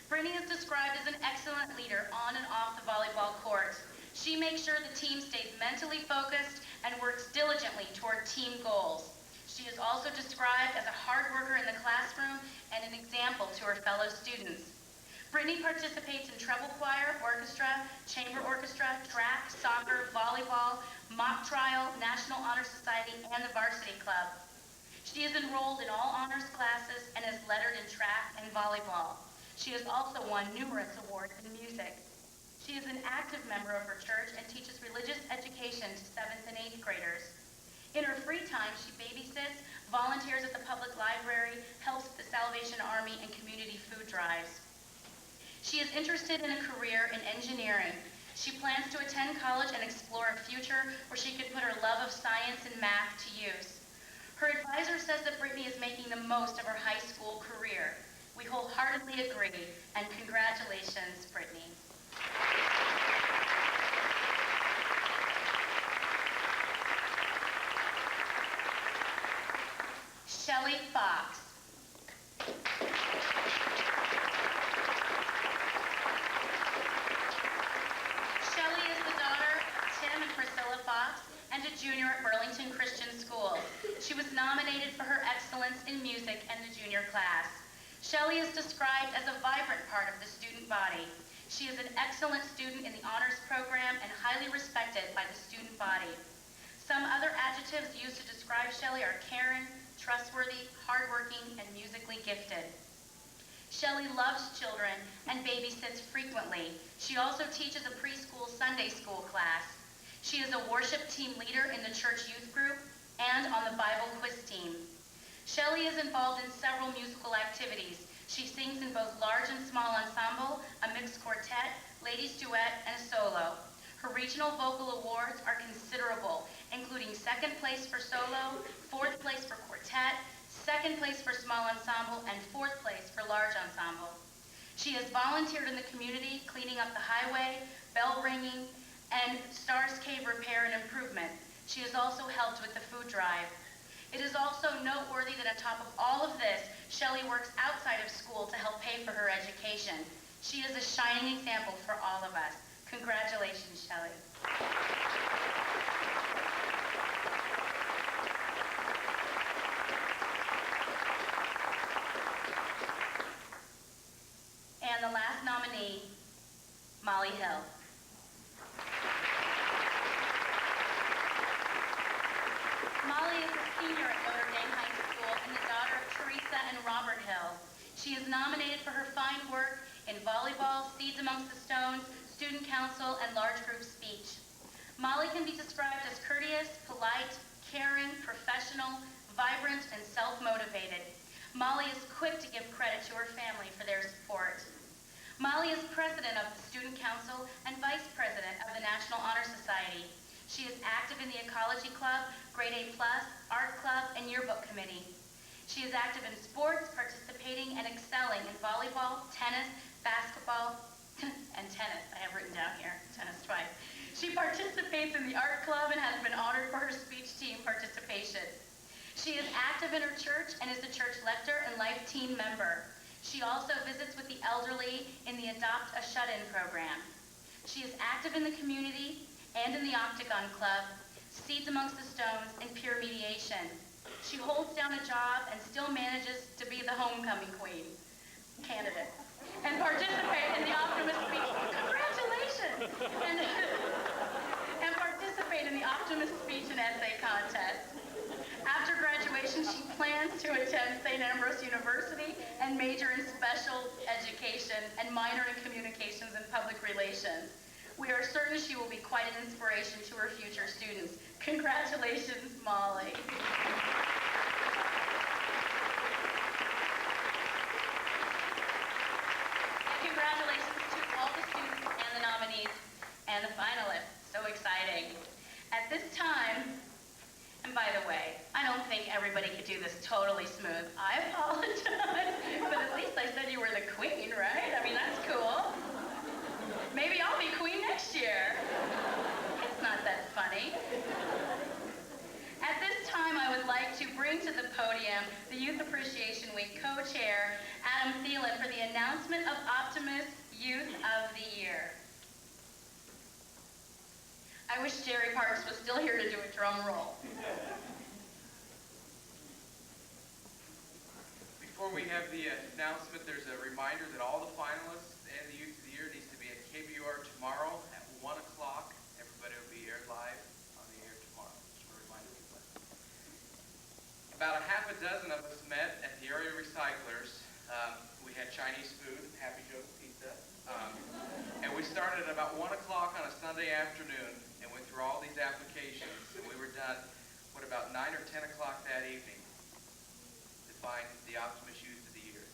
Brittany is described as an excellent leader on and off the volleyball court. She makes sure the team stays mentally focused and works diligently toward team goals. She is also described as a hard worker in the classroom and an example to her fellow students. Brittany participates in treble choir, orchestra, chamber orchestra, track, soccer, volleyball, mock trial, National Honor Society, and the varsity club. She is enrolled in all honors classes and is lettered in track and volleyball. She has also won numerous awards in music. She is an active member of her church and teaches religious education to 7th and 8th graders. In her free time, she babysits, volunteers at the public library, helps with the Salvation Army, and community food drives. She is interested in a career in engineering. She plans to attend college and explore a future where she could put her love of science and math to use. Her advisor says that Brittany is making the most of her high school career. We wholeheartedly agree, and congratulations, Brittany. Shelley Fox. Shelley is the daughter of Tim and Priscilla Fox and a junior at Burlington Christian School. She was nominated for her excellence in music in the junior class. Shelley is described as a vibrant part of the student body. She is an excellent student in the honors program and highly respected by the student body. Some other adjectives used to describe Shelley are caring, trustworthy, hardworking, and musically gifted. Shelley loves children and babysits frequently. She also teaches a preschool Sunday school class. She is a worship team leader in the church youth group and on the Bible quiz team. Shelley is involved in several musical activities. She sings in both large and small ensemble, a mixed quartet, ladies duet, and a solo. Her regional vocal awards are considerable, including 2nd place for solo, 4th place for quartet, 2nd place for small ensemble, and 4th place for large ensemble. She has volunteered in the community, cleaning up the highway, bell ringing, and Stars Cave repair and improvement. She has also helped with the food drive. It is also noteworthy that on top of all of this, Shelley works outside of school to help pay for her education. She is a shining example for all of us. Congratulations, Shelley. And the last nominee, Molly Hill. Molly is a senior at Notre Dame High School and the daughter of Teresa and Robert Hill. She is nominated for her fine work in volleyball, Seeds Amongst the Stones, student council, and large group speech. Molly can be described as courteous, polite, caring, professional, vibrant, and self-motivated. Molly is quick to give credit to her family for their support. Molly is president of the Student Council and vice president of the National Honor Society. She is active in the Ecology Club, Grade A+, Art Club, and Yearbook Committee. She is active in sports, participating and excelling in volleyball, tennis, basketball, and tennis. I have written down here, tennis twice. She participates in the Art Club and has been honored for her speech team participation. She is active in her church and is a church lector and life team member. She also visits with the elderly in the Adopt a Shut-In program. She is active in the community and in the Octagon Club, Seeds Amongst the Stones, and Peer Mediation. She holds down a job and still manages to be the homecoming queen candidate and participate in the Optimist speech. Congratulations! And participate in the Optimist speech and essay contest. After graduation, she plans to attend St. Ambrose University and major in special education and minor in communications and public relations. We are certain she will be quite an inspiration to her future students. Congratulations, Molly. And congratulations to all the students and the nominees and the finalists. So exciting. At this time, and by the way, I don't think everybody could do this totally smooth. I apologize, but at least I said you were the queen, right? I mean, that's cool. Maybe I'll be queen next year. It's not that funny. At this time, I would like to bring to the podium the Youth Appreciation Week co-chair, Adam Thielen, for the announcement of Optimist Youth of the Year. I wish Jerry Parks was still here to do a drum roll. Before we have the announcement, there's a reminder that all the finalists and the Youth of the Year needs to be at KBUR tomorrow at 1 o'clock. Everybody will be aired live on the air tomorrow. Just a reminder of that. About a half a dozen of us met at the area recyclers. We had Chinese food, Happy Joe's Pizza. And we started at about 1 o'clock on a Sunday afternoon and went through all these applications. And we were done, about 9 or 10 o'clock that evening to find the Optimist Youth of the Year.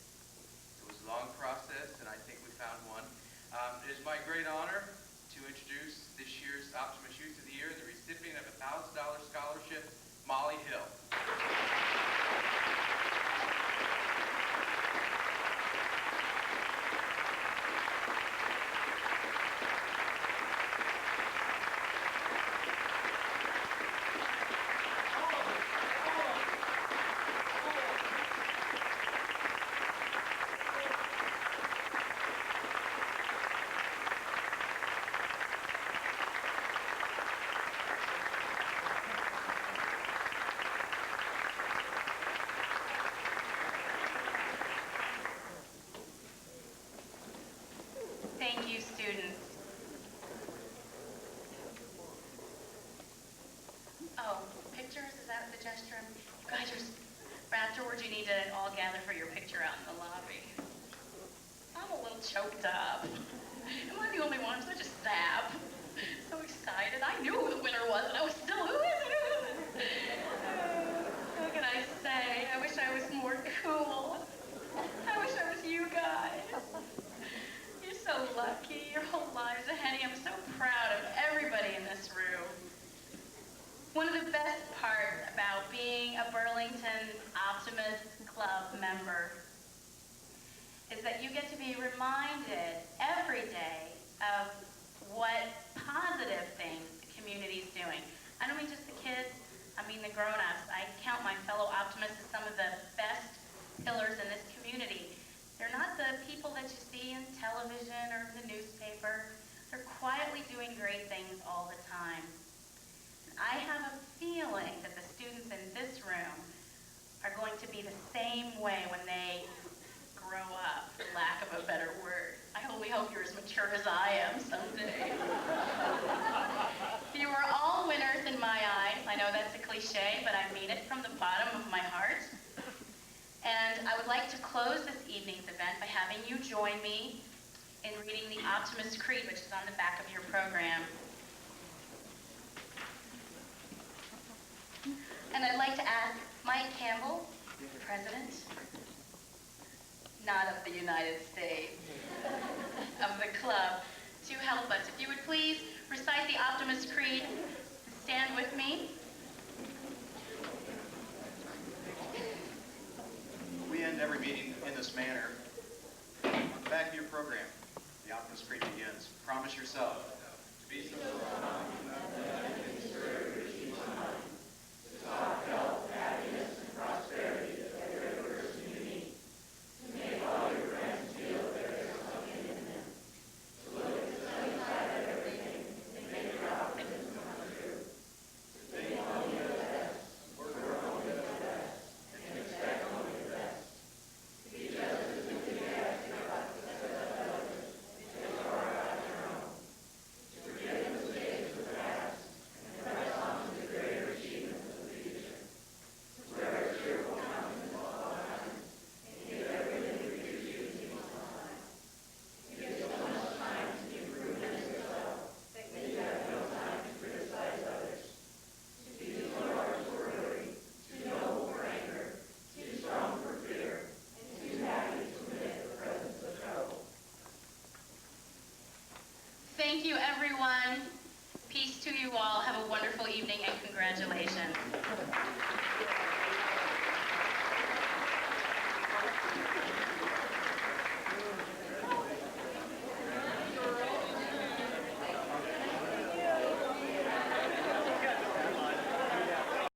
It was a long process, and I think we found one. It is my great honor to introduce this year's Optimist Youth of the Year, the recipient of a $1,000 scholarship, Molly Hill. God, afterwards you need to all gather for your picture out in the lobby. I'm a little choked up. Am I the only one? I'm such a sap. So excited. I knew who the winner was, and I was still, who is it? Who is it? What can I say? I wish I was more cool. I wish I was you guys. You're so lucky. Your whole lives ahead of you. I'm so proud of everybody in this room. One of the best parts about being a Burlington Optimist Club member is that you get to be reminded every day of what positive things the community is doing. I don't mean just the kids, I mean the grown-ups. I count my fellow optimists as some of the best pillars in this community. They're not the people that you see in television or the newspaper. They're quietly doing great things all the time. I have a feeling that the students in this room are going to be the same way when they grow up, for lack of a better word. I only hope you're as mature as I am someday. You are all winners in my eyes. I know that's a cliche, but I mean it from the bottom of my heart. And I would like to close this evening's event by having you join me in reading the Optimist Creed, which is on the back of your program. And I'd like to ask Mike Campbell, President, not of the United States, of the club, to help us. If you would please recite the Optimist Creed, stand with me. We end every meeting in this manner. On the back of your program, the Optimist Creed begins. Promise yourself to be so strong that you can serve your team on to talk health, happiness, and prosperity to every person you meet, to make all your friends feel there is something in them, to look at the sunny side of everything and make your optimism come true, to think only of the best, work only of the best, and expect only the best, to be just as enthusiastic about the success of others as you are about your own, to forget the mistakes of the past and press on to the greater achievements of the future, to wear a cheerful countenance at all times and give everything that you choose equal time, to give so much time to the improvement of yourself that you have no time to criticize others, to be too large for worry, too noble for anger, too strong for fear, and too happy to admit the presence of trouble. Thank you, everyone. Peace to you all. Have a wonderful evening and congratulations.